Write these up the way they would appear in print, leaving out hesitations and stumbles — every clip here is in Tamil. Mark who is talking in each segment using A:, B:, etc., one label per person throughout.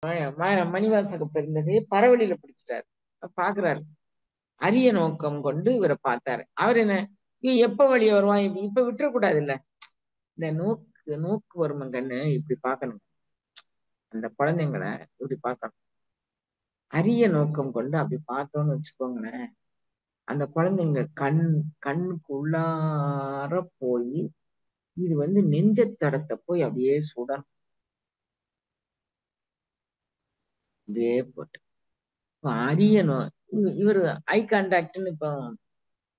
A: மணிவாசக பெருந்தகையை பரவலில பிடிச்சிட்டாரு. பாக்குறாரு. அரிய நோக்கம் கொண்டு இவரை பார்த்தாரு. அவர் என்ன, இவன் எப்ப வெளியே வருவான், இப்ப விட்டுறக்கூடாது இல்ல. இந்த நோக்கு நோக்கு வருமன் கண்ணு இப்படி பார்க்கணும். அந்த குழந்தைங்களை இப்படி பார்க்கணும். அரிய நோக்கம் கொண்டு அப்படி பார்த்தோம்னு வச்சுக்கோங்களேன், அந்த குழந்தைங்க கண்ணுக்கு உள்ளார போய் இது நெஞ்ச தடத்தை போய் அப்படியே சுடணும். அப்படியே போட்டு இப்ப அரிய நோ இவர் ஐ கான்டாக்ட்னு இப்போ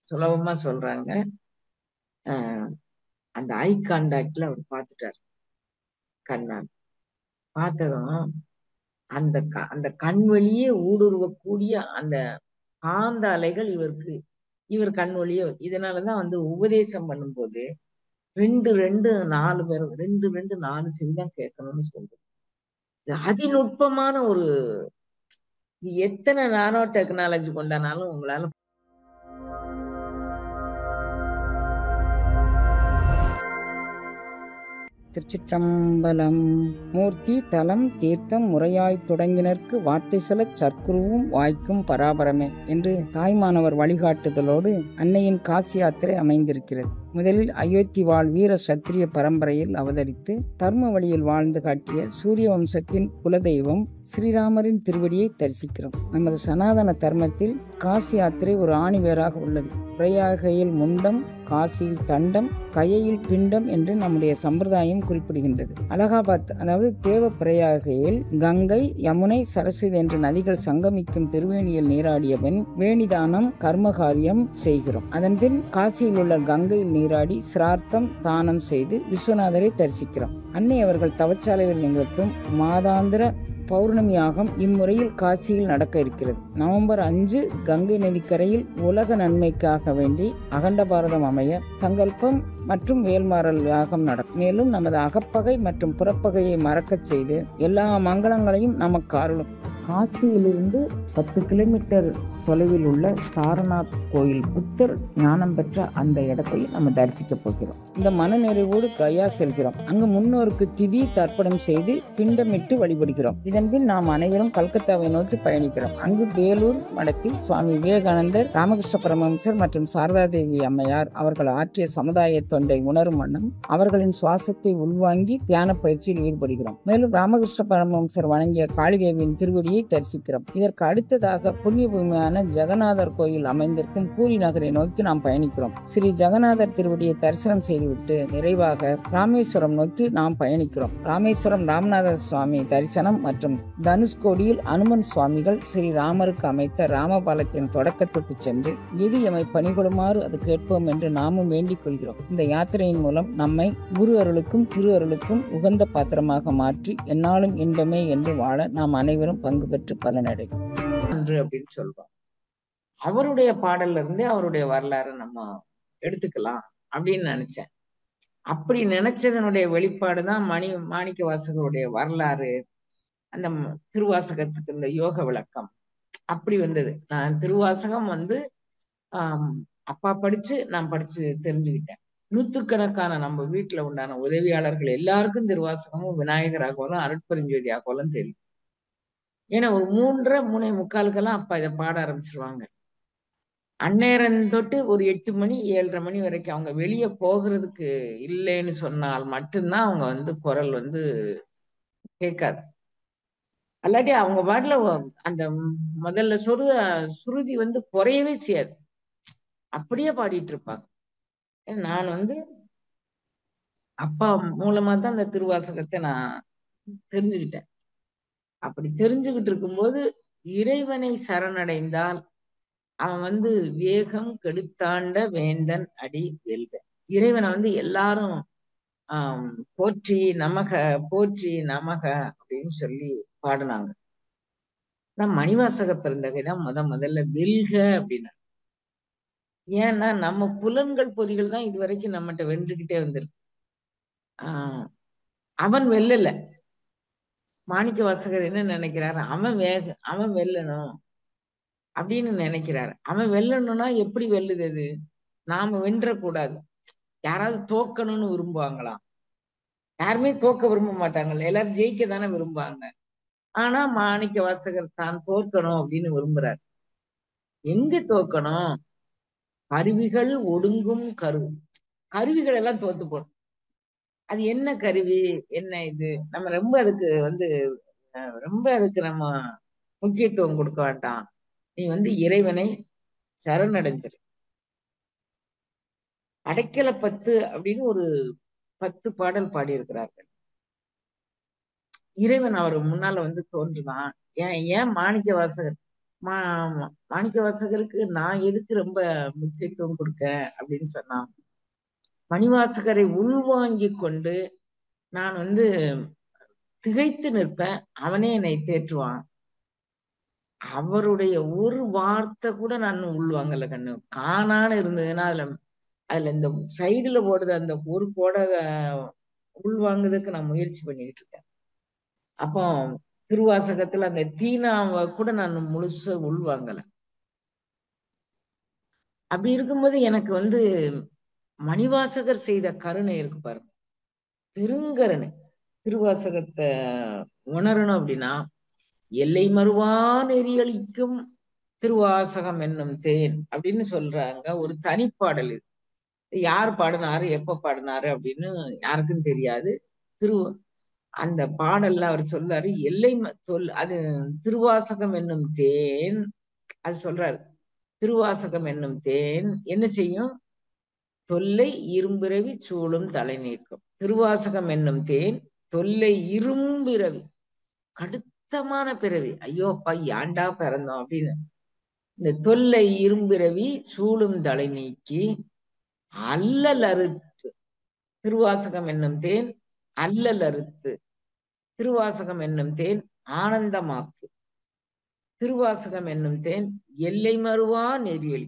A: சுலபமா சொல்றாங்க. அந்த ஐ கான்டாக்ட்ல அவர் பார்த்துட்டார். கண்ணால் பார்த்ததும் அந்த கண் வழியே ஊடுருவக்கூடிய அந்த காந்த அலைகள் இவர் கண் வழியே. இதனாலதான் உபதேசம் பண்ணும்போது 2 2 4 பேர் 2 2 4 செவிதான் கேட்கணும்னு சொல்றோம். இது அதிநுட்பமான ஒரு, எத்தனை நானோ டெக்னாலஜி கொண்டானாலும் உங்களால
B: திருச்சிற்றம்பலம். மூர்த்தி தலம் தீர்த்தம் முறையாய்த் தொடங்கினர்க்கு வார்த்தை சொல்லச் சற்குருவும் வாய்க்கும் பராபரமே என்று தாய்மானவர் வழிகாட்டுதலோடு அன்னையின் காசி யாத்திரை அமைந்திருக்கிறது. முதலில் அயோத்தி வாழ் வீர சத்திரிய பரம்பரையில் அவதரித்து தர்ம வழியில் வாழ்ந்து காட்டிய சூரிய வம்சத்தின் குலதெய்வம் ஸ்ரீராமரின் திருவடியை தரிசிக்கிறோம். நமது சனாதன தர்மத்தில் காசி யாத்திரை ஒரு ஆணிவேராக உள்ளது. பிரயாகையில் முண்டம், காசியில் தண்டம், கயையில் பிண்டம் என்று நம்முடைய சம்பிரதாயம் குறிப்பிடுகின்றது. அலகாபாத் அதாவது தேவ பிரயாகையில் கங்கை, யமுனை, சரஸ்வதி என்ற நதிகள் சங்கமிக்கும் திருவேணியில் நீராடிய பின் வேணிதானம் கர்மகாரியம் செய்கிறோம். அதன்பின் காசியில் உள்ள கங்கையில் நீராடி சிரார்த்தம் தானம் செய்து விஸ்வநாதரை தரிசிக்கிறோம். அன்னை அவர்கள் தவச்சாலையில் நிகழ்த்தும் மாதாந்திர பௌர்ணமி யாகம் இம்முறையில் காசியில் நடக்க இருக்கிறது. நவம்பர் 5 கங்கை நதிக்கரையில் உலக நன்மைக்காக வேண்டி அகண்ட பாரதம் அமைய சங்கல்பம் மற்றும் வேல்மாறல் யாகம் நடக்கும். மேலும் நமது அகப்பகை மற்றும் புறப்பகையை மறக்கச் செய்து எல்லா மங்களங்களையும் நமக்கு அருளும். காசியிலிருந்து 10 கிலோமீட்டர் தொலைவில் உள்ள சாரநாத் கோயில் புத்தர் ஞானம் பெற்ற அந்த இடத்தை நம்ம தரிசிக்க போகிறோம். இந்த மனநிறைவோடு கயா செல்கிறோம். அங்கு முன்னோருக்கு திதி தர்ப்பணம் செய்து பிண்டமிட்டு வழிபடுகிறோம். இதன்பின் நாம் அனைவரும் கல்கத்தாவை நோக்கி பயணிக்கிறோம். அங்கு வேலூர் மடத்தில் சுவாமி விவேகானந்தர், ராமகிருஷ்ண பரமஹம்சர் மற்றும் சாரதா தேவி அம்மையார் அவர்கள் ஆற்றிய சமுதாய தொண்டை உணரும் வண்ணம் அவர்களின் சுவாசத்தை உள்வாங்கி தியான பயிற்சியில் ஈடுபடுகிறோம். மேலும் ராமகிருஷ்ண பரமஹம்சர் வணங்கிய காளிதேவியின் திருவடியை தரிசிக்கிறோம். இதற்கு அடுத்ததாக புண்ணிய பூமியான ஜெகநாதர் கோயில் அமைந்திருக்கும் பூரி நகரை நோக்கி நாம் பயணிக்கிறோம். ஸ்ரீ ஜெகநாதர் திருவடியை தரிசனம் செய்துவிட்டு நிறைவாக ராமேஸ்வரம் நோக்கி நாம் பயணிக்கிறோம். ராமேஸ்வரம் ராமநாத சுவாமி தரிசனம் மற்றும் தனுஷ்கோடியில் அனுமன் சுவாமிகள் ஸ்ரீராமருக்கு அமைத்த ராமபாலத்தின் தொடக்கத்துக்கு சென்று எது எமை பணிகொடுமாறு அது கேட்போம் என்று நாமும் வேண்டிக் கொள்கிறோம். இந்த யாத்திரையின் மூலம் நம்மை குரு அருளுக்கும் திரு அருளுக்கும் உகந்த பாத்திரமாக மாற்றி எந்நாளும் இன்பமே என்று வாழ நாம் அனைவரும் பங்கு பெற்று பலனடைவோம்
A: அப்படின்னு சொல்றோம். அவருடைய பாடல்ல இருந்தே அவருடைய வரலாறு நம்ம எடுத்துக்கலாம் அப்படின்னு நினைச்சேன். அப்படி நினைச்சதனுடைய வெளிப்பாடுதான் மாணிக்க வாசகருடைய வரலாறு. அந்த திருவாசகத்துக்கு இந்த யோக விளக்கம் அப்படி வந்தது. நான் திருவாசகம் அப்பா படிச்சு நான் படிச்சு தெரிஞ்சுக்கிட்டேன். நூற்றுக்கணக்கான நம்ம வீட்டுல உண்டான உதவியாளர்கள் எல்லாருக்கும் திருவாசகமும் விநாயகராகவலும் அருட்பெருஞ்சோதியாகவலும் தெரியும். ஏன்னா ஒரு 3:30 3:45 அப்பா இதை பாட ஆரம்பிச்சிருவாங்க. அந்நேரம் தொட்டு ஒரு 8 மணி 7:30 மணி வரைக்கும் அவங்க வெளியே போகிறதுக்கு இல்லைன்னு சொன்னால் மட்டும்தான் அவங்க குரல் கேட்காது. அல்லாட்டி அவங்க பாட்டுல அந்த முதல்ல சுருதி குறையவே செய்யாது, அப்படியே பாடிட்டு இருப்பாங்க. நான் அப்பா மூலமா தான் அந்த திருவாசகத்தை நான் தெரிஞ்சுக்கிட்டேன். அப்படி தெரிஞ்சுக்கிட்டு இருக்கும்போது இறைவனை சரணடைந்தால் அவன் வேகம் கெடுத்தாண்ட வேந்தன் அடி வெல்க. இறைவனை எல்லாரும் போற்றி நமக போற்றி நமக அப்படின்னு சொல்லி பாடினாங்க. நான் மணிவாசக பெருந்தகைதான் முதல்ல வெல்க அப்படின்னா. ஏன்னா நம்ம புலன்கள் பொறிகள் தான் இதுவரைக்கும் நம்மகிட்ட வென்றுகிட்டே வந்திருக்கு. அவன் வெல்லல. மாணிக்க வாசகர் என்ன நினைக்கிறாரு, அவன் வெல்லணும் அப்படின்னு நினைக்கிறாரு. அவன் வெல்லணும்னா எப்படி வெல்லுது? அது நாம வென்றக்கூடாது. யாராவது தோக்கணும்னு விரும்புவாங்களாம்? யாருமே தோக்க விரும்ப மாட்டாங்கல்ல, எல்லாரும் ஜெயிக்க தானே விரும்புவாங்க. ஆனா மாணிக்க வாசகர் தான் தோற்கணும் அப்படின்னு விரும்புறார். எங்க தோக்கணும்? கருவிகள் ஒடுங்கும் கருவிகள் எல்லாம் தோத்து போடும். அது என்ன கருவி? என்ன இது? நம்ம ரொம்ப அதுக்கு ரொம்ப அதுக்கு நம்ம முக்கியத்துவம் கொடுக்க வேண்டாம். நீ இறைவனை சரணடைஞ்சிரு. அடைக்கல பத்து அப்படின்னு ஒரு 10 பாடல் பாடியிருக்கிறார்கள். இறைவன் அவர் முன்னால தோன்றுனான். ஏன் ஏன் மாணிக்க வாசகர் மா மாணிக்க வாசகருக்கு நான் எதுக்கு ரொம்ப முக்கியத்துவம் கொடுக்க அப்படின்னு சொன்னா, மணிவாசகரை உள்வாங்கிக் கொண்டு நான் திகைத்து நிற்பேன். அவனே என்னை தேற்றுவான். அவருடைய ஒரு வார்த்தை கூட நான் உள்வாங்கல கண்ணு. காணான்னு இருந்ததுன்னா அதுல அதுல இந்த சைடுல போடுற அந்த ஒரு கோட உள்வாங்குறதுக்கு நான் முயற்சி பண்ணிக்கிட்டு இருக்கேன். அப்போ திருவாசகத்துல அந்த தீனாவை கூட நான் முழுசா உள்வாங்கல. அப்படி இருக்கும்போது எனக்கு மணிவாசகர் செய்த கருணை இருக்கு பாருங்க, பெருங்கருணை. திருவாசகத்தை உணரணும் அப்படின்னா, எல்லை மறுவா நெறியளிக்கும் திருவாசகம் என்னும் தேன் அப்படின்னு சொல்றாங்க. ஒரு தனிப்பாடல் இது. யார் பாடினாரு, எப்ப பாடினாரு அப்படின்னு யாருக்கும் தெரியாது. திரு அந்த பாடல்ல அவர் சொல்றாரு, அது திருவாசகம் என்னும் தேன். அது சொல்றாரு, திருவாசகம் என்னும் தேன் என்ன செய்யும்? தொல்லை இரும்பிறவி சூழும் தலை நீக்கும். திருவாசகம் என்னும் தேன் தொல்லை இரும்பிறவி, கடுத்தமான பிறவி, ஐயோ அப்பா ஏன்டா பிறந்தோம் அப்படின்னு இந்த தொல்லை இரும்பிறவி சூழும் தலை நீக்கி அல்லல் அறுத்து. திருவாசகம் என்னும் தேன் அல்லல் அறுத்து. திருவாசகம் என்னும் தேன் ஆனந்தமாக்கு. திருவாசகம் என்னும் தேன் எல்லை மறுவா நெறியல்.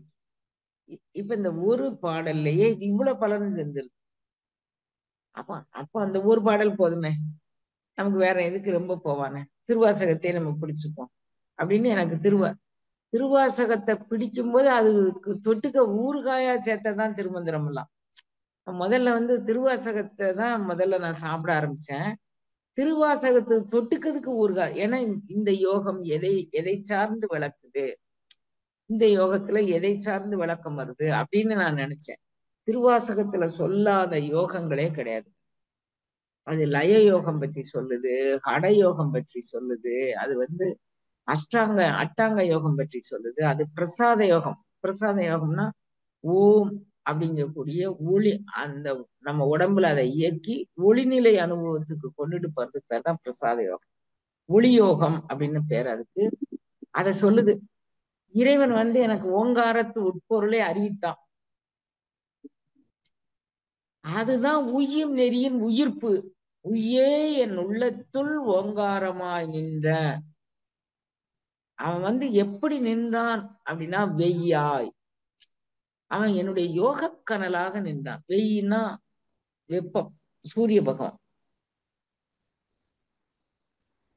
A: இப்ப இந்த ஒரு பாடல்லையே இவ்வளவு பலன் செஞ்சிருக்கு. அப்ப அப்ப அந்த ஒரு பாடல் போதுமே, நமக்கு வேற எதுக்கு ரொம்ப போவானே? திருவாசகத்தை நம்ம பிடிச்சுப்போம் அப்படின்னு எனக்கு திருவாசகத்தை பிடிக்கும்போது அதுக்கு தொட்டுக்க ஊறுகாயா சேர்த்ததான் திருமந்திரம் எல்லாம். முதல்ல திருவாசகத்தை தான் முதல்ல நான் சாப்பிட ஆரம்பிச்சேன். திருவாசகத்துக்கு தொட்டுக்கிறதுக்கு ஊறுகாய். ஏன்னா இந்த யோகம் எதை எதை சார்ந்து விளக்குது, இந்த யோகத்துல எதை சார்ந்து விளக்கம் வருது அப்படின்னு நான் நினைச்சேன். திருவாசகத்துல சொல்லாத யோகங்களே கிடையாது. அது லய யோகம் பற்றி சொல்லுது, ஹட யோகம் பற்றி சொல்லுது, அது அட்டாங்க யோகம் பற்றி சொல்லுது, அது பிரசாத யோகம். பிரசாத யோகம்னா ஓம் அப்படிங்கக்கூடிய ஒளி, அந்த நம்ம உடம்புல அதை இயக்கி ஒளிநிலை அனுபவத்துக்கு கொண்டுட்டு போறதுக்கு பேர் தான் பிரசாத யோகம். ஒளி யோகம் அப்படின்னு பேர் அதுக்கு. அதை சொல்லுது. இறைவன் எனக்கு ஓங்காரத்து உட்பொருளை அறிவித்தான். அதுதான் உய்யும் நெறியின் உயிர்ப்பு. உய்யே என் உள்ளத்துள் ஓங்காரமாய் நின்ற. அவன் எப்படி நின்றான் அப்படின்னா வெய்யாய். அவன் என்னுடைய யோக கனலாக நின்றான். வெய்யினா வெப்பம், சூரிய பகவான்.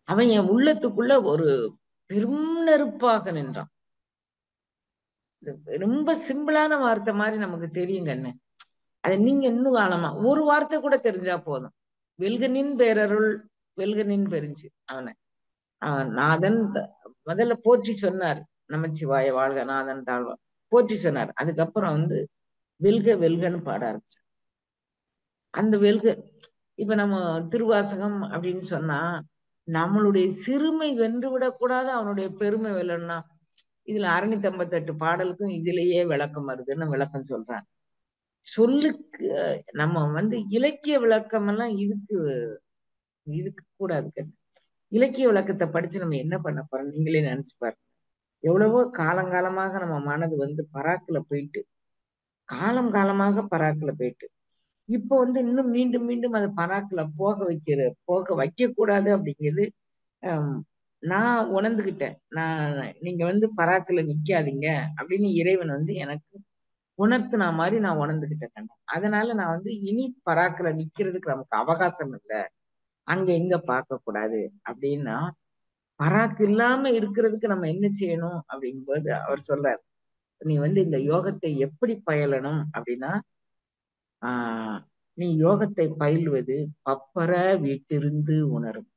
A: அவன் என் உள்ளத்துக்குள்ள ஒரு பெரும் நெருப்பாக நின்றான். ரொம்ப சிம்பிளான வார்த்தை மாதிரி நமக்கு தெரியுங்கண்ணு. அதை நீங்க இன்னும் ஆழமா ஒரு வார்த்தை கூட தெரிஞ்சா போதும். வெல்கனின் பேரருள், வெல்கனின் பெருஞ்சு. அவன் நாதன் முதல்ல போற்றி சொன்னார். நமச்சிவாய வாழ்க நாதன் தாழ்வா போற்றி சொன்னார். அதுக்கப்புறம் வெல்க வெல்கன்னு பாட ஆரம்பிச்சார். அந்த வெல்க இப்ப நம்ம திருவாசகம் அப்படின்னு சொன்னா நம்மளுடைய சிறுமை வென்று விடக்கூடாது, அவனுடைய பெருமை வெல்லணும்னா இதுல 658 பாடலுக்கும் இதுலயே விளக்கம் வருதுன்னு விளக்கம் சொல்றாங்க. சொல்லுக்கு நம்ம இலக்கிய விளக்கம் எல்லாம் இதுக்கு இதுக்கு கூடாது. இலக்கிய விளக்கத்தை படிச்சு நம்ம என்ன பண்ண போறோம் நீங்களே நினைச்சு பாருங்க. எவ்வளவோ காலங்காலமாக நம்ம மனது பராக்குல போயிட்டு, காலம் காலமாக பராக்குல போயிட்டு, இப்போ இன்னும் மீண்டும் மீண்டும் அது பராக்குல போக வைக்க கூடாது அப்படிங்கிறது நான் உணர்ந்துகிட்டேன். நீங்க பராக்குல நிக்காதீங்க அப்படின்னு இறைவன் எனக்கு உணர்த்தின மாதிரி நான் உணர்ந்துகிட்டேன். அதனால நான் இனி பராக்குல நிக்கிறதுக்கு நமக்கு அவகாசம் இல்லை, அங்க எங்க பார்க்க கூடாது அப்படின்னா, பராக்கு இல்லாம இருக்கிறதுக்கு நம்ம என்ன செய்யணும் அப்படிங்கும்போது அவர் சொல்றார், நீ இந்த யோகத்தை எப்படி பயிலணும் அப்படின்னா, நீ யோகத்தை பயில்வது பப்பர வீட்டிருந்து உணரும்.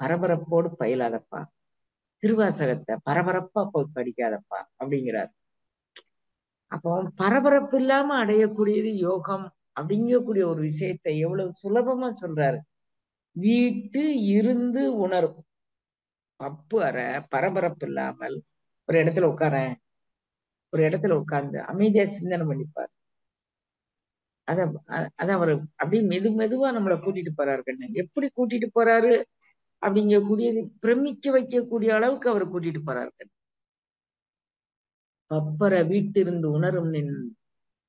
A: பரபரப்போடு பயிலாதப்பா, திருவாசகத்தை பரபரப்பா போய் படிக்காதப்பா அப்படிங்கிறார். அப்போ பரபரப்பு இல்லாம அடையக்கூடியது யோகம் அப்படிங்கக்கூடிய ஒரு விஷயத்தை எவ்வளவு சுலபமா சொல்றாரு. வீட்டு இருந்து உணரும் பப்பு அற பரபரப்பு இல்லாமல் ஒரு இடத்துல உட்காரேன், ஒரு இடத்துல உட்கார்ந்து அமைதியா சிந்தனை பண்ணிப்பார். அத அத அவர் அப்படியே மெதுவா நம்மளை கூட்டிட்டு போறாரு கண்ணு. எப்படி கூட்டிட்டு போறாரு அப்படிங்கக்கூடியது பிரமிக்க வைக்கக்கூடிய அளவுக்கு அவர் கூட்டிட்டு போறாரு கண்ணு. பப்பர வீட்டிருந்து உணரும் நின்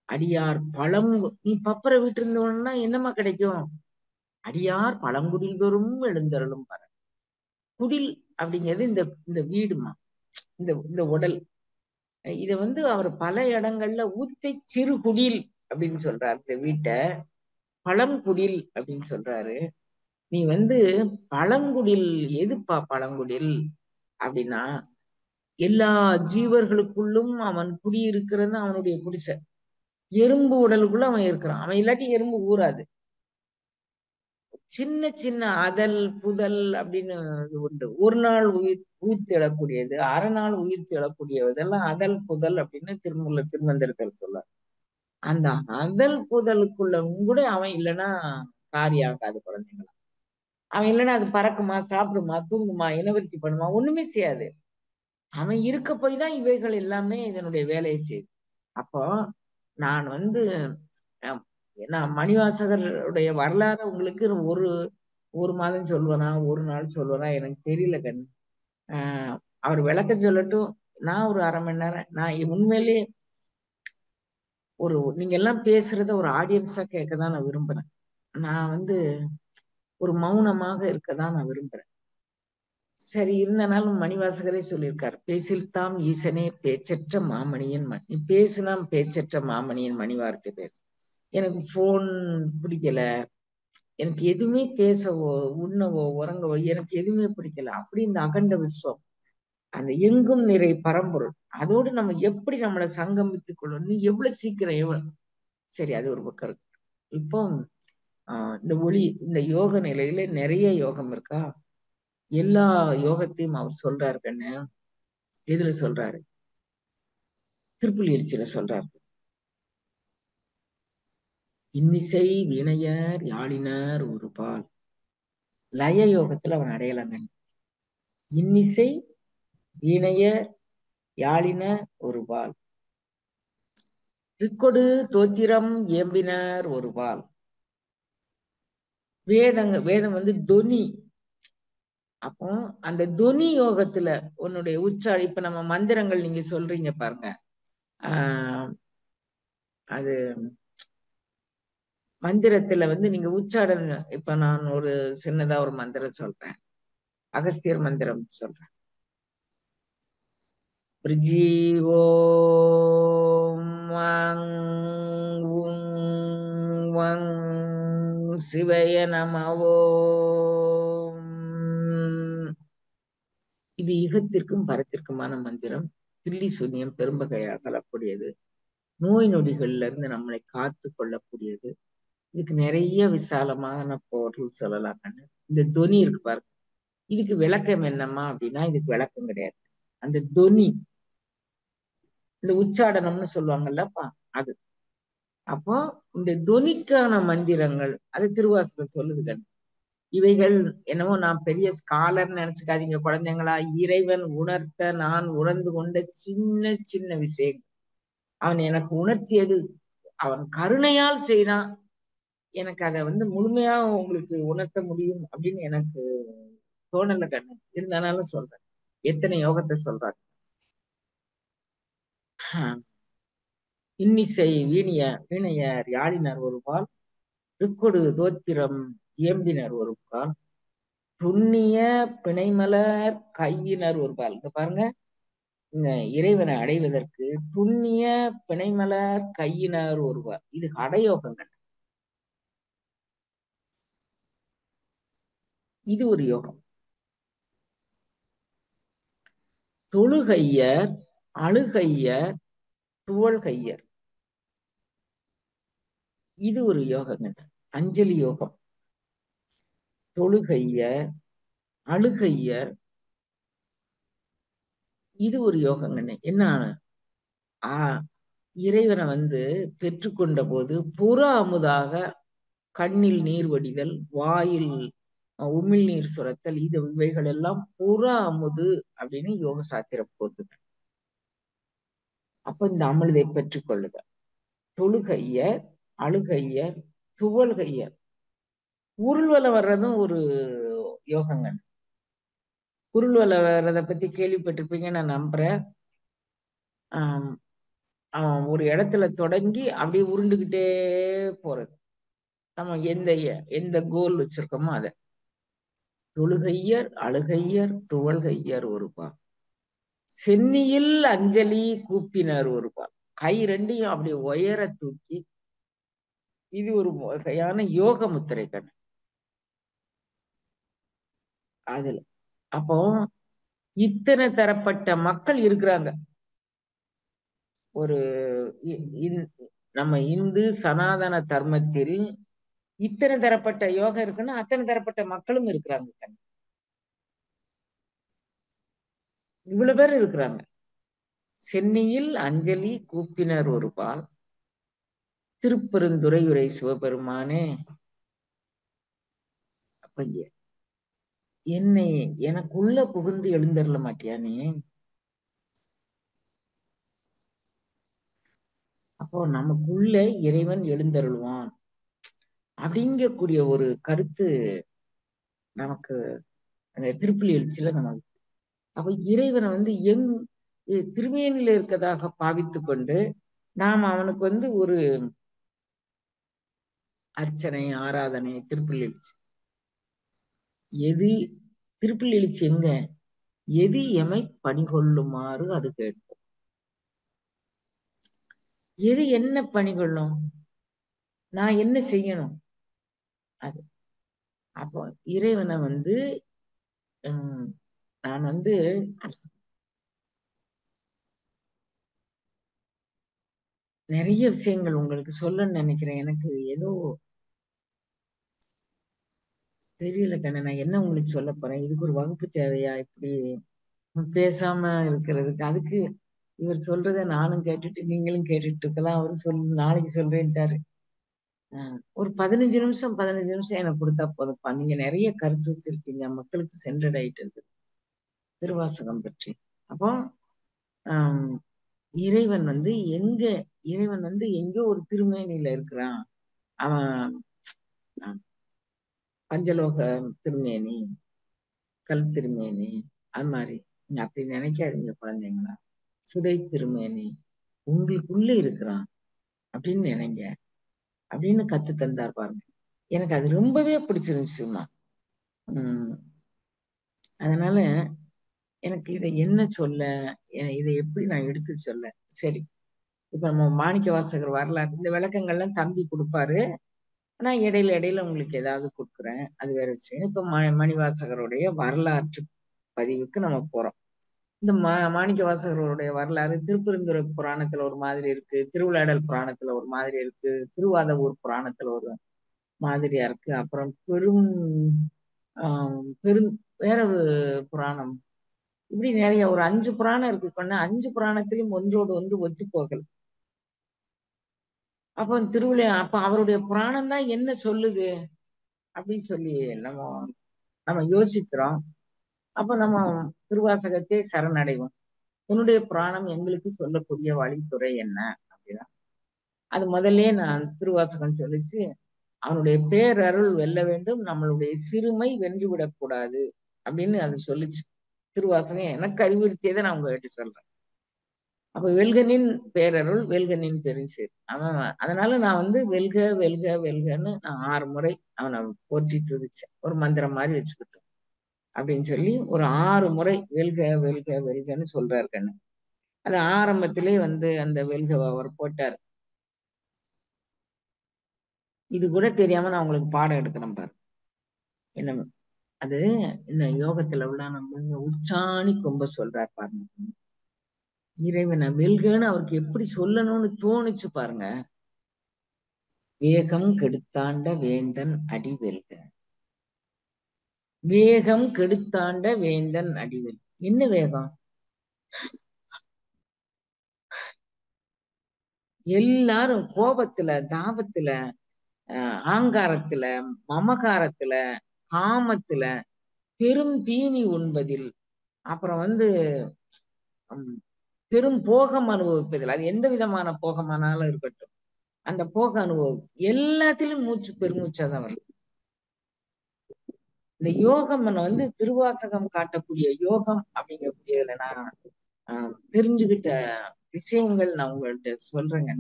A: அடியார் நீ பப்பர வீட்டிருந்து உணர்னா என்னமா கிடைக்கும்? அடியார் பழங்குடில் தோறும் எழுந்தருளும் பாரு. குடில் அப்படிங்கிறது இந்த இந்த வீடுமா, இந்த இந்த உடல். இத அவர் பல இடங்கள்ல ஊத்தை சிறு குடில் அப்படின்னு சொல்றாரு. இந்த வீட்டை பழங்குடில் அப்படின்னு சொல்றாரு. நீ பழங்குடில் எதுப்பா பழங்குடில் அப்படின்னா, எல்லா ஜீவர்களுக்குள்ளும் அவன் குடியிருக்கிறது அவனுடைய குடிசை. எறும்பு உடலுக்குள்ள அவன் இருக்கிறான். அவன் இல்லாட்டி எறும்பு ஊறாது. சின்ன சின்ன அதல் புதல் அப்படின்னு உண்டு. ஒரு நாள் உயிர் தேடக்கூடியது, அரை நாள் உயிர் தேடக்கூடியது, இதெல்லாம் அதல் புதல் அப்படின்னு திருமந்திரத்தில் சொல்ல. அந்த அதல் புதலுக்குள்ள கூட அவன் இல்லைன்னா காரியம் ஆகாது குழந்தைங்களா. அவன் இல்லைன்னா அது பறக்குமா, சாப்பிடுமா, தூங்குமா, இனவர்த்தி பண்ணுமா, ஒண்ணுமே செய்யாது. அவன் இருக்க போய் தான் இவைகள் எல்லாமே இதனுடைய வேலையை செய்யுது. அப்போ நான் நான் மணிவாசகருடைய வரலாறு உங்களுக்கு ஒரு ஒரு மாதம் சொல்லுவேனா, ஒரு நாள் சொல்லுவேனா எனக்கு தெரியல கண்ணு. அவர் விளக்க சொல்லட்டும். நான் ஒரு அரை மணி நேரம் நான் உண்மையிலேயே நீங்க எல்லாம் பேசுறத ஒரு ஆடியன்ஸா கேட்கதான் நான் விரும்புறேன். நான் ஒரு மௌனமாக இருக்கதான் நான் விரும்புறேன். சரி, இருந்தனாலும் மணிவாசகரே சொல்லியிருக்காரு, பேசில்தாம் ஈசனே பேச்சற்ற மாமணியின் நீ பேசுனா பேச்சற்ற மாமணியின் மணி வார்த்தை பேசு. எனக்கு போன் பிடிக்கல, எனக்கு எதுவுமே பேசவோ உண்ணவோ உறங்கவோ எனக்கு எதுவுமே பிடிக்கல. அப்படி இந்த அகண்ட விஸ்வம், அந்த எங்கும் நிறை பரம்பொருள், அதோடு நம்ம எப்படி நம்மளை சங்கமித்துக் கொள்ளணும், நீ எவ்வளவு சீக்கிரம் சரி, அது ஒரு பக்கம் இருக்கு. இப்போ இந்த யோக நிலையில நிறைய யோகம் இருக்கா. எல்லா யோகத்தையும் அவர் சொல்றாரு கண்ணு. எதுல சொல்றாரு? திருப்புலி எழுச்சியில சொல்றாரு. இன்னிசை வினையர் யாழினர் ஒரு பால். லய யோகத்துல அவன் அடையலாங்க. இன்னிசை வீணையர் யாழினர் ஒரு பால், திருக்கொடு தோத்திரம் ஏம்பினர் ஒரு பால். வேதம் தொனி. அப்போ அந்த தொனி யோகத்துல உன்னுடைய இப்ப நம்ம மந்திரங்கள் நீங்க சொல்றீங்க பாருங்க. அது மந்திரத்துல நீங்க உச்சாடன, இப்ப நான் ஒரு சின்னதா ஒரு மந்திரம் சொல்றேன். அகஸ்தியர் மந்திரம் சொல்றேன். சிவய நமவோ. இது யுகத்திற்கும் பரத்திற்குமான மந்திரம். பில்லி சூன்யம் பெரும்பகையாக அகலக்கூடியது. நோய் நொடிகள்ல இருந்து நம்மளை காத்து கொள்ளக்கூடியது. இதுக்கு நிறைய விசாலமான பொருள் சொல்லலாம். இந்த தொனி இருக்கு பாருங்க, இதுக்கு விளக்கம் என்னம்மா அப்படின்னா, இதுக்கு விளக்கம் கிடையாது. அந்த தொனி, இந்த உச்சாடனம்னு சொல்லுவாங்கல்லப்பா, அது. அப்போ இந்த தொனிக்கான மந்திரங்கள் அது திருவாசகம் சொல்லுது கண்ணு. இவைகள் என்னவோ நான் பெரிய ஸ்காலர்ன்னு நினைச்சுக்காதீங்க குழந்தைங்களா. இறைவன் உணர்த்த நான் உணர்ந்து கொண்ட சின்ன சின்ன விஷயங்கள். அவன் எனக்கு உணர்த்தியது, அவன் கருணையால் செய்தான். எனக்கு அதை முழுமையா உங்களுக்கு உணர்த்த முடியும் அப்படின்னு எனக்கு தோணல கண்ணு. இருந்தாலும் சொல்றேன், எத்தனை யோகத்தை சொல்றாங்க. இன்னிசை வீணையர் யாழினர் ஒரு பால், திருக்கொடு தோத்திரம் இயம்பினர் ஒரு பால், துண்ணிய பிணைமலர் கையினர் ஒரு பால். இங்க பாருங்க, இறைவனை அடைவதற்கு துண்ணிய பிணைமலர் கையினர் ஒரு பால். இது அடயோகங்கள். இது ஒரு யோகம். தொழுகையர் அழுகையர் துவள்கையர், இது ஒரு யோகங்கள். அஞ்சலி யோகம். தொழுகையர் அழுகையர், இது ஒரு யோகங்கண்ணே. என்ன ஆஹ் இறைவனை பெற்றுக்கொண்ட போது புற அமுதாக கண்ணில் நீர் வடிதல், வாயில் உமிழ் நீர் சுரத்தல், இவைகள் எல்லாம் புற அமுது அப்படின்னு யோக சாத்திரம் போகுது. அப்ப இந்த அமிர்தை பெற்றுக்கொள்ளுக. தொழுகையர், அழுகையர், துவள்கையர். உருள்வல வர்றதும் ஒரு யோகங்க. உருள்வல வர்றதை பத்தி கேள்விப்பட்டிருப்பீங்க நான் நம்புறேன். அவன் ஒரு இடத்துல தொடங்கி அப்படியே உருண்டுகிட்டே போறது. நம்ம எந்த எந்த கோல் வச்சிருக்கோமோ அதை. தொழுகையர், அழுகையர், துவள்கையர் ஒருபா. சென்னியில் அஞ்சலி கூப்பினர் ஒருபா. கை ரெண்டையும் அப்படி உயர தூக்கி, இது ஒரு வகையான யோக முத்திரை கண். அதுல அப்போ இத்தனை தரப்பட்ட மக்கள் இருக்கிறாங்க. ஒரு நம்ம இந்து சனாதன தர்மத்தில் இத்தனை தரப்பட்ட யோகம் இருக்குன்னா அத்தனை தரப்பட்ட மக்களும் இருக்கிறாங்க. இவ்வளவு பேர் இருக்கிறாங்க. சென்னியில் அஞ்சலி கூப்பினர் ஒருபால், திருப்பெருந்துறையுரை சிவபெருமானே, அப்ப என்னை எனக்குள்ள புகுந்து எழுந்தருள மாட்டியானே. அப்போ நமக்குள்ள இறைவன் எழுந்தருள்வான் அப்படிங்கக்கூடிய ஒரு கருத்து நமக்கு அந்த திருப்பலி எழுச்சியில நமக்கு. அப்ப இறைவனை திருமேனில இருக்கதாக பாவித்து கொண்டு நாம் அவனுக்கு ஒரு அர்ச்சனை, ஆராதனை, திருப்பலி எழுச்சி. எது திருப்பலி எழுச்சி எங்க? எது எமை பணிகொள்ளுமாறு அது கேட்போம். எது என்ன பணிகொள்ளும்? நான் என்ன செய்யணும்? அது அப்போ இறைவனை நான் நிறைய விஷயங்கள் உங்களுக்கு சொல்லணும்னு நினைக்கிறேன். எனக்கு ஏதோ தெரியல கண்ணு, நான் என்ன உங்களுக்கு சொல்ல போறேன். இதுக்கு ஒரு வகுப்பு தேவையா இப்படி பேசாம இருக்கிறதுக்கு? அதுக்கு இவர் சொல்றத நானும் கேட்டுட்டு நீங்களும் கேட்டுட்டு இருக்கலாம். அவரு நாளைக்கு சொல்றேன்ட்டாரு. ஒரு 15 நிமிஷம் எனக்கு கொடுத்தா போதும்ப்பா. நீங்க நிறைய கருத்து வச்சிருக்கீங்க, மக்களுக்கு சென்றடையிட்டு இருக்கு திருவாசகம் பற்றி. அப்போ ஆஹ் இறைவன் எங்க இறைவன் எங்கோ ஒரு திருமேனியில இருக்கிறான். அவன் பஞ்சலோக திருமேனி, கல் திருமேனி, அது மாதிரி நீங்க அப்படி நினைக்காதீங்க குழந்தைங்களா. சுதை திருமேனி உங்களுக்குள்ள இருக்கிறான் அப்படின்னு நினைங்க அப்படின்னு கத்து தந்தார் பாருங்க. எனக்கு அது ரொம்பவே பிடிச்சிருந்துச்சுமா. அதனால எனக்கு இதை என்ன சொல்ல, இதை எப்படி நான் எடுத்து சொல்ல. சரி, இப்ப நம்ம மாணிக்க வாசகர் வரலாறு இந்த விளக்கங்கள்லாம் தம்பி கொடுப்பாரு. ஆனா இடையில இடையில உங்களுக்கு ஏதாவது கொடுக்குறேன், அது வேற விஷயம். இப்ப மணிவாசகருடைய வரலாற்று பதிவுக்கு நம்ம போறோம். இந்த மாணிக்க வாசகருடைய வரலாறு திருப்பெருந்துறை புராணத்துல ஒரு மாதிரி இருக்கு, திருவிளையாடல் புராணத்துல ஒரு மாதிரி இருக்கு, திருவாதவூர் புராணத்துல ஒரு மாதிரியா இருக்கு. அப்புறம் பெரும் வேற ஒரு புராணம், இப்படி நிறைய ஒரு 5 புராணம் இருக்கு. கொண்ட 5 புராணத்திலும் ஒன்றோடு ஒன்று ஒத்து போகல். அப்ப அப்ப அவருடைய புராணம் தான் என்ன சொல்லுது அப்படின்னு சொல்லி நம்ம நம்ம யோசிக்கிறோம். அப்ப நம்ம திருவாசகத்தை சரணடைவோம். உன்னுடைய புராணம் எங்களுக்கு சொல்லக்கூடிய வழித்துறை என்ன அப்படின்னா, அது முதல்ல நான் திருவாசகம் சொல்லிச்சு, அவனுடைய பேரருள் வெல்ல வேண்டும், நம்மளுடைய சிறுமை வென்றுவிடக் கூடாது அப்படின்னு அது சொல்லிச்சு திருவாசகம். எனக்கு அறிவுறுத்தியதை நான் உங்ககிட்ட சொல்றேன். அப்ப வெல்கனின் பேரருள், வெல்கனின் பெருஞ்சேர். அவன் அதனால நான் வெல்க வெல்க வெல்கன்னு நான் 6 முறை அவனை போற்றி துதிச்சேன். ஒரு மந்திரம் மாதிரி வச்சுக்கிட்டோம் அப்படின்னு சொல்லி ஒரு 6 முறை வெல்க வெல்க வெல்கன்னு சொல்றாரு கண்ணு. அது ஆரம்பத்திலே அந்த வெல்கவை அவர் போட்டார். இது கூட தெரியாம நான் உங்களுக்கு பாடம் எடுக்கிறேன் பாரு. என்ன அது இந்த யோகத்துல உள்ள நம்ம உச்சாணி கொம்ப சொல்றாரு பாருங்க. இறைவனை வெல்கன்னு அவருக்கு எப்படி சொல்லணும்னு தோணுச்சு பாருங்க. வேகம் கெடுத்தாண்ட வேந்தன் அடி வெல்க. வேகம் கெடுத்தாண்ட வேந்தன் அடிவெல். என்ன வேகம்? எல்லாரும் கோபத்துல, தாபத்துல, ஆங்காரத்துல, மமகாரத்துல, காமத்துல, பெரும் தீனி உண்பதில், அப்புறம் பெரும் போகம் அனுபவிப்பதில், அது எந்த விதமான போகமானாலும் இருக்கட்டும், அந்த போக அனுபவம் எல்லாத்திலும் மூச்சு பெருமூச்சாதான் வருது. இந்த யோகம் திருவாசகம் காட்டக்கூடிய யோகம் அப்படிங்கக்கூடியதுல நான் தெரிஞ்சுக்கிட்ட விஷயங்கள் நான் உங்கள்கிட்ட சொல்றேங்க.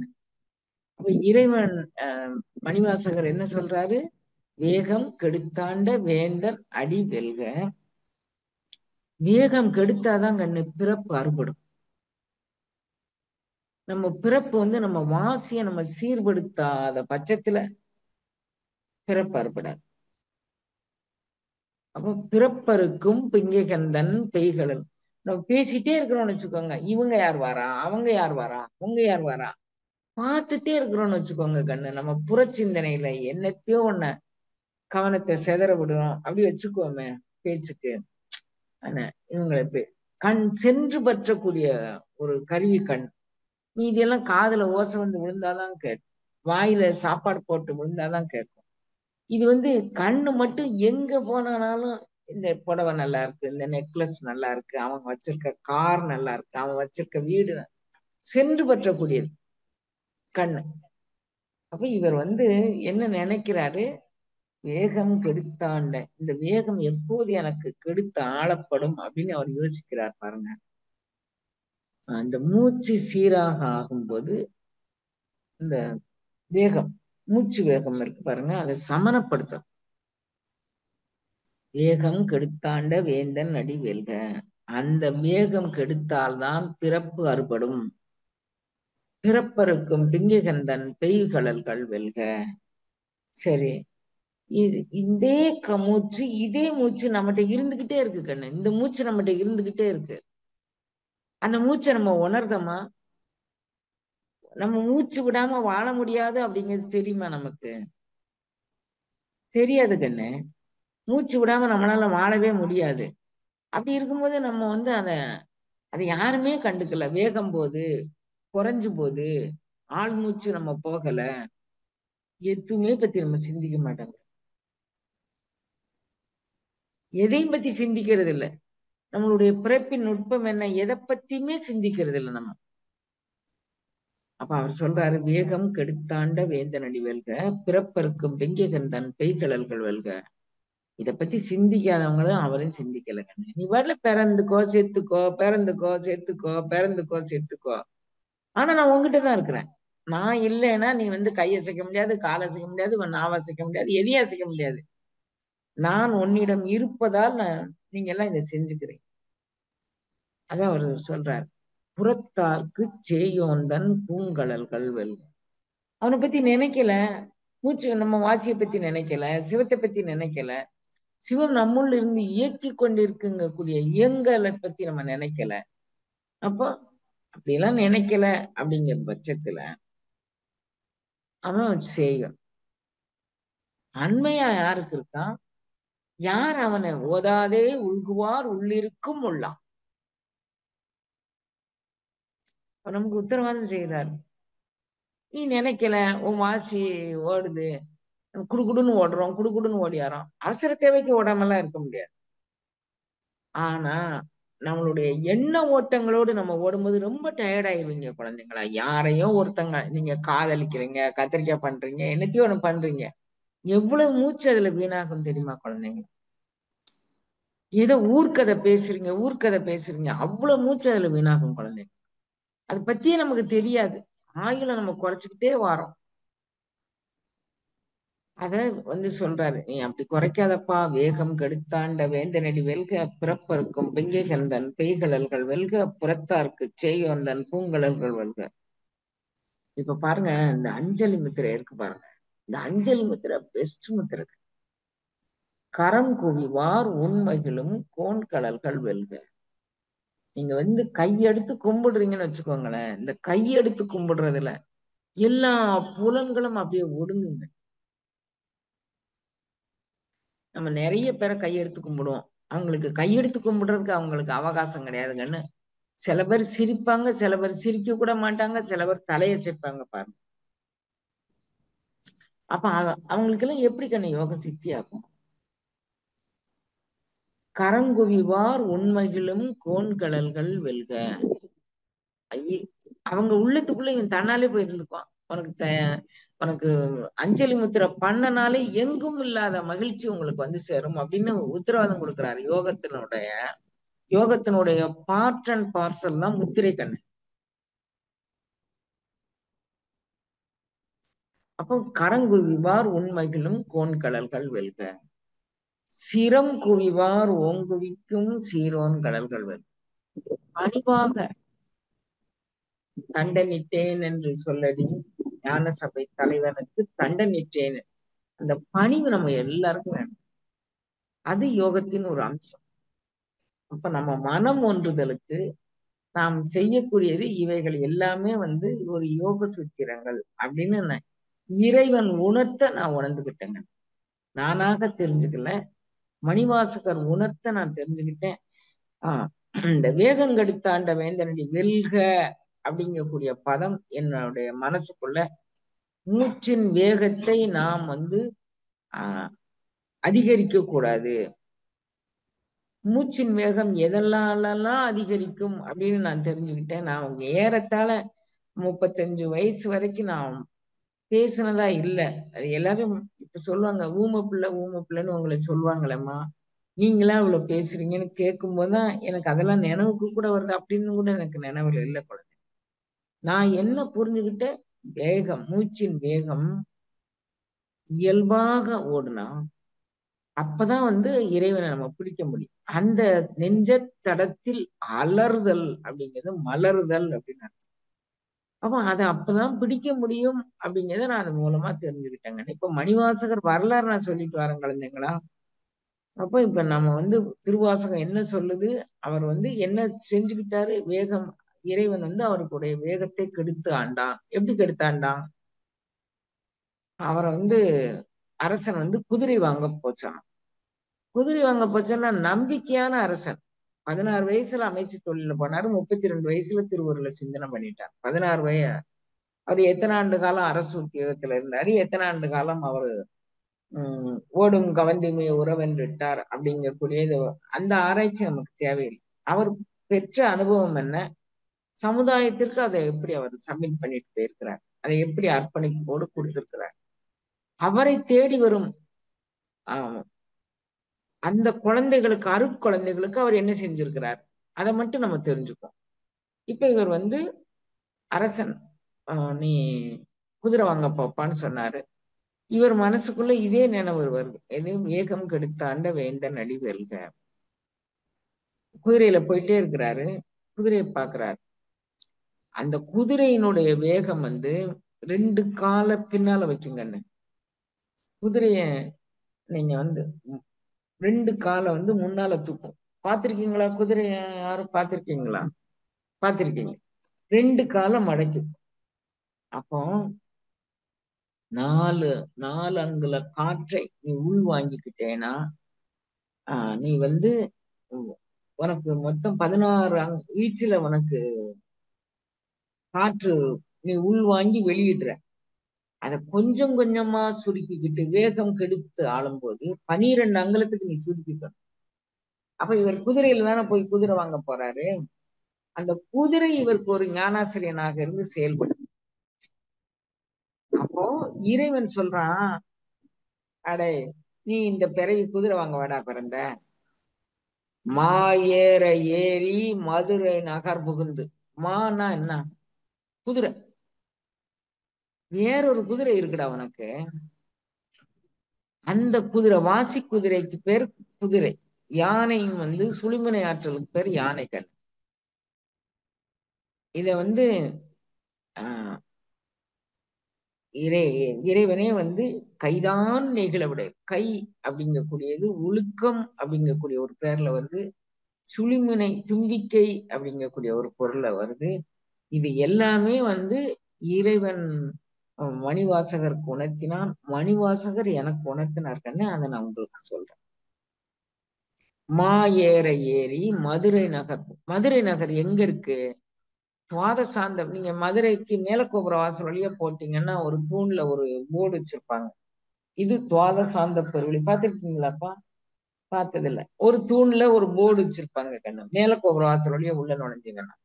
A: அப்ப இறைவன் மணிவாசகர் என்ன சொல்றாரு? வேகம் கெடுத்தாண்ட வேந்தர் அடி வெல்க. வேகம் கெடுத்தாதான் கண்ணு பிறப்பு அறுபடும். நம்ம பிறப்பு நம்ம வாசிய நம்ம சீர்படுத்தாத பட்சத்துல பிறப்பு அறுபடாது. அப்ப பிறப்பருக்கும் பிங்கைகந்தன் பெய்களல். நம்ம பேசிட்டே இருக்கிறோம்னு வச்சுக்கோங்க, இவங்க யார் வாரா, அவங்க யார் வாரா, அவங்க யார் வாரா, பார்த்துட்டே இருக்கிறோம்னு வச்சுக்கோங்க கண்ணு, நம்ம புறச்சிந்தனையில என்னத்தையோ ஒண்ண கவனத்தை செதற விடுறோம் அப்படி வச்சுக்கோமே பேச்சுக்கு. ஆனா இவங்களை கண் சென்று பற்றக்கூடிய ஒரு கருவி கண். மீதியெல்லாம் காதுல ஓசை விழுந்தாதான் கேட்கும், வாயில சாப்பாடு போட்டு விழுந்தாதான் கேட்கும். இது கண்ணு மட்டும் எங்க போனாலும் இந்த புடவை நல்லா இருக்கு, இந்த நெக்லஸ் நல்லா இருக்கு, அவங்க வச்சிருக்க கார் நல்லா இருக்கு, அவன் வச்சிருக்க வீடு சென்று பற்றக்கூடியது கண்ணு. அப்ப இவர் என்ன நினைக்கிறாரு? வேகம் கெடுத்தாண்ட, இந்த வேகம் எப்போது எனக்கு கெடுத்து ஆளப்படும் அப்படின்னு அவர் யோசிக்கிறார் பாருங்க. அந்த மூச்சு சீராக ஆகும்போது இந்த வேகம், மூச்சு வேகம் இருக்கு பாருங்க, அதை சமனப்படுத்தும். வேகம் கெடுத்தாண்ட வேந்தன் அடி வெல்க. அந்த வேகம் கெடுத்தால்தான் பிறப்பு அறுபடும். பிறப்பருக்கும் பிங்கிகந்தன் பெய்கழல்கள் வெல்க. சரி, இதே மூச்சு, இதே மூச்சு நம்மகிட்ட இருந்துகிட்டே இருக்கு கண்ணு. இந்த மூச்சு நம்மகிட்ட இருந்துகிட்டே இருக்கு. அந்த மூச்சை நம்ம உணர்தமா? நம்ம மூச்சு விடாம வாழ முடியாது அப்படிங்கிறது தெரியுமா நமக்கு? தெரியாது கண்ணு. மூச்சு விடாம நம்மளால வாழவே முடியாது. அப்படி இருக்கும்போது நம்ம அதை யாருமே கண்டுக்கல. வேகம் போது குறைஞ்சு போது, ஆள் மூச்சு நம்ம போகல, எதுவுமே பத்தி நம்ம சிந்திக்க மாட்டாங்க. எதையும் பத்தி சிந்திக்கிறது இல்லை. நம்மளுடைய பிறப்பின் நுட்பம் என்ன, எதை பத்தியுமே சிந்திக்கிறது இல்லை நம்ம. அப்ப அவர் சொல்றாரு, வேகம் கெடுத்தாண்ட வேந்தன் அடி வெல்க, பிறப்பருக்கும் பெங்கிகந்தன் பெய்கழல்கள் வெல்க. இத பத்தி சிந்திக்காதவங்களும் அவரும் சிந்திக்கலைங்க. நீ வரல பிறந்துக்கோ செத்துக்கோ, பிறந்துக்கோ செத்துக்கோ, பிறந்துக்கோ செத்துக்கோ, ஆனா நான் உங்ககிட்டதான் இருக்கிறேன். நான் இல்லைன்னா நீ கையை அசைக்க முடியாது, காலை அசைக்க முடியாது, நாவை அசைக்க முடியாது, எதையும் அசைக்க முடியாது. நான் உன்னிடம் இருப்பதால் நீங்க எல்லாம் இதை செஞ்சுக்கிறீங்க. அதான் அவர் சொல்றார், புறத்தார்க்கு சேயோந்தன் பூங்கழல்கள் வெல்க. அவனை பத்தி நினைக்கல, மூச்சு நம்ம வாசியை பத்தி நினைக்கல, சிவத்தை பத்தி நினைக்கல, சிவம் நம்முள்ள இருந்து இயக்கி கொண்டிருக்குங்க கூடிய இயங்கலை பத்தி நம்ம நினைக்கல. அப்போ அப்படியெல்லாம் நினைக்கல அப்படிங்கிற பட்சத்துல அவன் செய்யும். அண்மையா யாருக்கு இருக்கான்? யார் அவனை ஓதாதே உள்குவார் உள்ளிருக்கும் உள்ளான். நமக்கு உத்தரவாதம் செய்கிறார். நீ நினைக்கல, உன் வாசி ஓடுது, குடுகுடுன்னு ஓடுறோம், குடுகுடுன்னு ஓடியாரோம், அவசர தேவைக்கு ஓடாமலாம் இருக்க முடியாது. ஆனா நம்மளுடைய எண்ண ஓட்டங்களோடு நம்ம ஓடும்போது ரொம்ப டயர்ட் ஆயிருவீங்க குழந்தைங்களா. யாரையும் ஒருத்தங்க நீங்க காதலிக்கிறீங்க, கத்திரிக்காய் பண்றீங்க, என்னத்தையும் ஒண்ணு பண்றீங்க, எவ்வளவு மூச்சு அதுல வீணாகும் தெரியுமா குழந்தைங்க? ஏதோ ஊர்க்கதை பேசுறீங்க, அவ்வளவு மூச்சு அதுல வீணாகும் குழந்தைங்க. அதை பத்தியே நமக்கு தெரியாது. ஆயுளை நம்ம குறைச்சுக்கிட்டே வரோம். அத சொல்றாரு, நீ அப்படி குறைக்காதப்பா. வேகம் கெடுத்தாண்ட வேந்தனடி வெல்க, பிறப்பருக்கும் பெங்கைகந்தன் பெய்கழல்கள் வெல்க, புறத்தார்க்கு செய்யோந்தன் பூங்கழல்கள் வெல்க. இப்ப பாருங்க, இந்த அஞ்சலி முத்திரை இருக்கு பாருங்க. இந்த அஞ்சலி முத்திரை பெஸ்ட் முத்திரை. கரம் குவிவார் உண்மைகளும் கோண்கடல்கள் வெல்க. நீங்க கையெடுத்து கும்பிடுறீங்கன்னு வச்சுக்கோங்களேன். இந்த கையெடுத்து கும்பிடுறதுல எல்லா புலன்களும் அப்படியே ஒடுங்குங்க. நம்ம நிறைய பேரை கையெடுத்து கும்பிடுவோம். அவங்களுக்கு கையெடுத்து கும்பிடுறதுக்கு அவங்களுக்கு அவகாசம் கிடையாதுங்கன்னு. சில பேர் சிரிப்பாங்க, சில பேர் சிரிக்க கூட மாட்டாங்க, சில பேர் தலையசைப்பாங்க பாருங்க. அப்ப அவங்களுக்கு எல்லாம் எப்படி கண்ணு யோகம் சித்தியாகும்? கரங்குவிவார் உண்மைகளும் கோண்கடல்கள் வெல்க. ஐயே, அவங்க உள்ளத்துக்குள்ள இவன் தன்னாலே போய் இருந்துக்குவான். உனக்கு அஞ்சலி முத்திரை பண்ணனாலே எங்கும் இல்லாத மகிழ்ச்சி உங்களுக்கு வந்து சேரும் அப்படின்னு உத்தரவாதம் கொடுக்கிறாரு. யோகத்தினுடைய பார்ட் அண்ட் பார்சல் தான் முத்திரை கண்ணு. அப்போ கரங்குவிவார் உண்மைகளும் கோண்கடல்கள் வெல்க, சிரம் குவிவார் ஓங்குவிக்கும் சீரோன் கடல்கள் வெல்க. பணிவாக தண்டனிட்டேன் என்று சொல்லடி ஞான சபை தலைவனுக்கு தண்டனிட்டேன். அந்த பணிவு நம்ம எல்லாருக்கும் வேணும். அது யோகத்தின் ஒரு அம்சம். அப்ப நம்ம மனம் ஒன்றுதலுக்கு நாம் செய்யக்கூடியது இவைகள் எல்லாமே வந்து ஒரு யோக சூத்திரங்கள் அப்படின்னு இறைவன் உணர்த்த நான் உணர்ந்துகிட்டேங்க. நானாக தெரிஞ்சுக்கல, மணிவாசகர் உணர்த்த நான் தெரிஞ்சுக்கிட்டேன். இந்த வேகங்கெடுத்தாண்ட வேந்தனடி வெல்க அப்படிங்கக்கூடிய பதம் என்னுடைய மனசுக்குள்ள மூச்சின் வேகத்தை நாம் வந்து அதிகரிக்க கூடாது. மூச்சின் வேகம் எதெல்லாம் அதிகரிக்கும் அப்படின்னு நான் தெரிஞ்சுக்கிட்டேன். நான் ஏறத்தாழ 35 வயசு வரைக்கும் நான் பேசினதா இல்லை. அது எல்லாரும் இப்ப சொல்லுவாங்க, ஊமை பிள்ளைன்னு உங்களை சொல்லுவாங்களேம்மா, நீங்களா இவ்வளவு பேசுறீங்கன்னு கேட்கும் போதுதான் எனக்கு அதெல்லாம் நினைவுக்கு கூட வருது. அப்படின்னு கூட எனக்கு நினைவுல இல்லை குழந்தை. நான் என்ன புரிஞ்சுக்கிட்டேன், வேகம், மூச்சின் வேகம் இயல்பாக ஓடுனா அப்பதான் வந்து இறைவனை நம்ம பிடிக்க முடியும். அந்த நெஞ்ச தடத்தில் அலறுதல் அப்படிங்கிறது மலருதல் அப்படின்னு. அப்ப அதை அப்பதான் பிடிக்க முடியும் அப்படிங்கிறத நான் அது மூலமா தெரிஞ்சுக்கிட்டேங்க. இப்ப மணிவாசகர் வரலாறு நான் சொல்லிட்டு வரேன் குழந்தைங்களா. அப்ப இப்ப நம்ம வந்து திருவாசகம் என்ன சொல்லுது, அவர் வந்து என்ன செஞ்சுக்கிட்டாரு, வேகம், இறைவன் வந்து அவருடைய வேகத்தை கெடுத்து ஆண்டான். எப்படி கெடுத்தாண்டான்? அவரை வந்து அரசன் வந்து குதிரை வாங்க போச்சான். குதிரை வாங்க போச்சோன்னா நம்பிக்கையான அரசன். 16 வயசுல அமைச்சு தொழில போனாரு. 32 வயசுல திருவருளை சிந்தனை பண்ணிட்டார். 16 அவர் எத்தனை ஆண்டு காலம் அரசு உத்தியோகத்துல இருந்தாரு, எத்தனை ஆண்டு காலம் அவரு ஓடும் கவண்டிமைய உறவென்றுட்டார் அப்படிங்கக்கூடியது அந்த ஆராய்ச்சி நமக்கு தேவையில்லை. அவர் பெற்ற அனுபவம் என்ன, சமுதாயத்திற்கு அதை எப்படி அவர் சப்மிட் பண்ணிட்டு போயிருக்கிறார், அதை எப்படி அர்ப்பணிப்போடு கொடுத்திருக்கிறார். அவரை தேடி வரும் அந்த குழந்தைகளுக்கு, அருட்குழந்தைகளுக்கு அவர் என்ன செஞ்சிருக்கிறார், அதை மட்டும் நம்ம தெரிஞ்சுப்போம். இப்ப இவர் வந்து அரசன் நீ குதிரை வாங்க போப்பான்னு சொன்னாரு. இவர் மனசுக்குள்ள இதே நினைவு வருது, எதையும் ஏகம் கெடுத்தாண்ட வேந்தன் அடி வெல்க. குதிரையில போயிட்டே இருக்கிறாரு, குதிரையை பாக்குறாரு. அந்த குதிரையினுடைய வேகம் வந்து 2 கால பின்னால வைக்குங்கன்னு. குதிரைய நீங்க வந்து 2 காலை வந்து முன்னால தூக்கும். பார்த்திருக்கீங்களா? குதிரைய யாரும் பார்த்திருக்கீங்களா? பார்த்திருக்கீங்க. 2 காலை மடக்கும். அப்போ 4 அங்குல காற்றை நீ உள் வாங்கிக்கிட்டேனா நீ வந்து உனக்கு மொத்தம் 16 வீச்சுல உனக்கு காற்று நீ உள் வாங்கி வெளியிடுற. அதை கொஞ்சம் கொஞ்சமா சுருக்கிக்கிட்டு வேகம் கெடுத்து ஆளும்போது 12 அங்குலத்துக்கு நீ சுருக்கிக்கணும். அப்ப இவர் குதிரையில தானே போய் குதிரை வாங்க போறாரு. அந்த குதிரை இவருக்கு ஒரு ஞானாசிரியனாக இருந்து செயல்படும். அப்போ இறைவன் சொல்றான், அடே நீ இந்த பிறவி குதிரை வாங்க வேடா பிறந்த, மாஏற ஏறி மதுரை நகர் புகுந்து. மானா என்ன? குதிரை. வேறொரு குதிரை இருக்குடா உனக்கு. அந்த குதிரை, வாசி குதிரைக்கு பேர் குதிரை. யானையும் வந்து சுழிமுனை ஆற்றலுக்கு பேர் யானைகள். இத வந்து இறைவனே வந்து கைதான் நெகிழ விட, கை அப்படிங்கக்கூடியது ஒழுக்கம் அப்படிங்கக்கூடிய ஒரு பேர்ல வருது. சுழிமுனை தும்பிக்கை அப்படிங்கக்கூடிய ஒரு பொருள்ல வருது. இது எல்லாமே வந்து இறைவன் மணிவாசகருக்கு உணர்த்தினான். மணிவாசகர் எனக்கு உணர்த்தினார் கண்ணு. அதை நான் உங்களுக்கு சொல்றேன். மா ஏற ஏறி மதுரை நகர். மதுரை நகர் எங்க இருக்கு? துவாதசாந்தம். நீங்க மதுரைக்கு மேலக்கோபுர வாசல் வழியா போட்டீங்கன்னா ஒரு தூண்ல ஒரு போர்டு வச்சிருப்பாங்க. இது துவாதசாந்த பெருவழி. பார்த்திருக்கீங்களாப்பா? பார்த்ததில்ல. ஒரு தூண்ல ஒரு போர்டு வச்சிருப்பாங்க கண்ணு. மேலக்கோபுர வாசல் வழியா உள்ள நுழைஞ்சீங்கன்னா.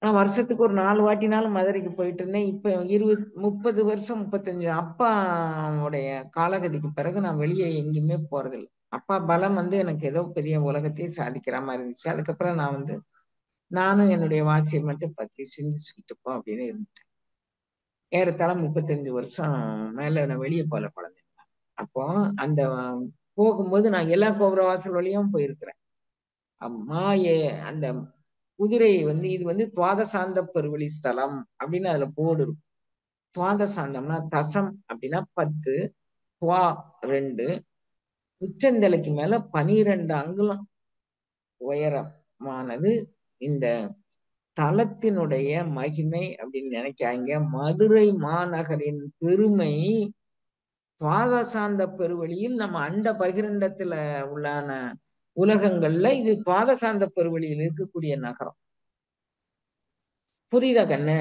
A: நான் வருஷத்துக்கு ஒரு 4 வாட்டினாலும் மதுரைக்கு போயிட்டு இருந்தேன். இப்ப 20, 30 வருஷம், 35 அப்பாவுடைய காலகதிக்கு பிறகு நான் வெளியே எங்கேயுமே போறதில்ல. அப்பா பலம் வந்து எனக்கு ஏதோ பெரிய உலகத்தையே சாதிக்கிற மாரி இருந்துச்சு. அதுக்கப்புறம் நான் வந்து நானும் என்னுடைய வாசிய மட்டும் பத்தி சிந்திச்சுக்கிட்டு இருப்போம் அப்படின்னு இருந்துட்டேன். ஏறத்தாழ 35 வருஷம் மேல நான் வெளிய போல குழந்தை. அப்போ அந்த போகும்போது நான் எல்லா கோபுர வாசல் வழியும் போயிருக்கிறேன். அம்மா அந்த குதிரை வந்து இது வந்து துவாதசாந்த பெருவழி ஸ்தலம் அப்படின்னு அதுல போர்டு இருக்கும். துவாதசாந்தம்னா தசம் அப்படின்னா 10, துவா 2, உச்சந்தலைக்கு மேல 12 அங்குலம் உயரமானது இந்த தலத்தினுடைய மகிமை அப்படின்னு நினைக்காங்க. மதுரை மாநகரின் பெருமை துவாதசாந்த பெருவழியில் நம்ம அண்ட பகிரண்டத்துல உள்ளான உலகங்கள்ல இது துவாதசாந்த பெருவழியில் இருக்கக்கூடிய நகரம். புரியுதா கண்ணு?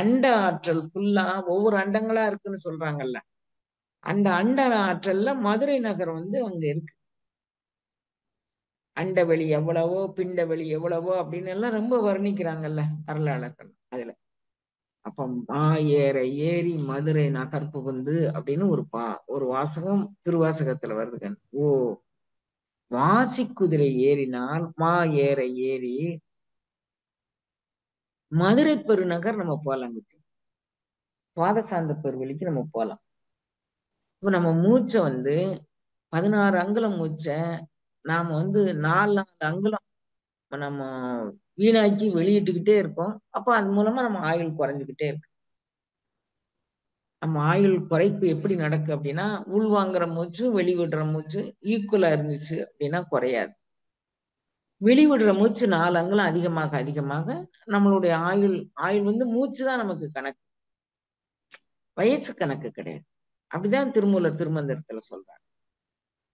A: அண்ட ஆற்றல் ஃபுல்லா ஒவ்வொரு அண்டங்களா இருக்குன்னு சொல்றாங்கல்ல. அந்த அண்ட ஆற்றல்ல மதுரை நகரம் வந்து அங்க இருக்கு. அண்டவெளி எவ்வளவோ, பிண்டவெளி எவ்வளவோ அப்படின்னு எல்லாம் ரொம்ப வர்ணிக்கிறாங்கல்ல வரலாளர்கள் அதுல. அப்ப ஏற ஏறி மதுரை நகர் புகுந்து அப்படின்னு ஒரு வாசகம் திருவாசகத்துல வருதுங்க. ஓ, வாசி குதிரை ஏறினால் ஏற ஏறி மதுரை பெருநகர் நம்ம போலாம். பாதசாந்த பெருவெளிக்கு நம்ம போலாம். இப்ப நம்ம மூச்சை வந்து 16 அங்குலம் மூச்சை நாம வந்து 4 அங்குலம் நம்ம வீணாக்கி வெளியிட்டுக்கிட்டே இருக்கோம். அப்ப அது மூலமா நம்ம ஆயுள் குறைஞ்சுக்கிட்டே இருக்கு. நம்ம ஆயுள் குறைப்பு எப்படி நடக்கு அப்படின்னா, உள்வாங்குற மூச்சு வெளிவிடுற மூச்சு ஈக்குவலா இருந்துச்சு அப்படின்னா குறையாது. வெளிவிடுற மூச்சு 4 அங்குலம் அதிகமாக அதிகமாக நம்மளுடைய ஆயுள் ஆயுள் வந்து மூச்சு தான் நமக்கு கணக்கு, வயசு கணக்கு கிடையாது. அப்படிதான் திருமூலர் திருமந்திரத்துல சொல்றாங்க.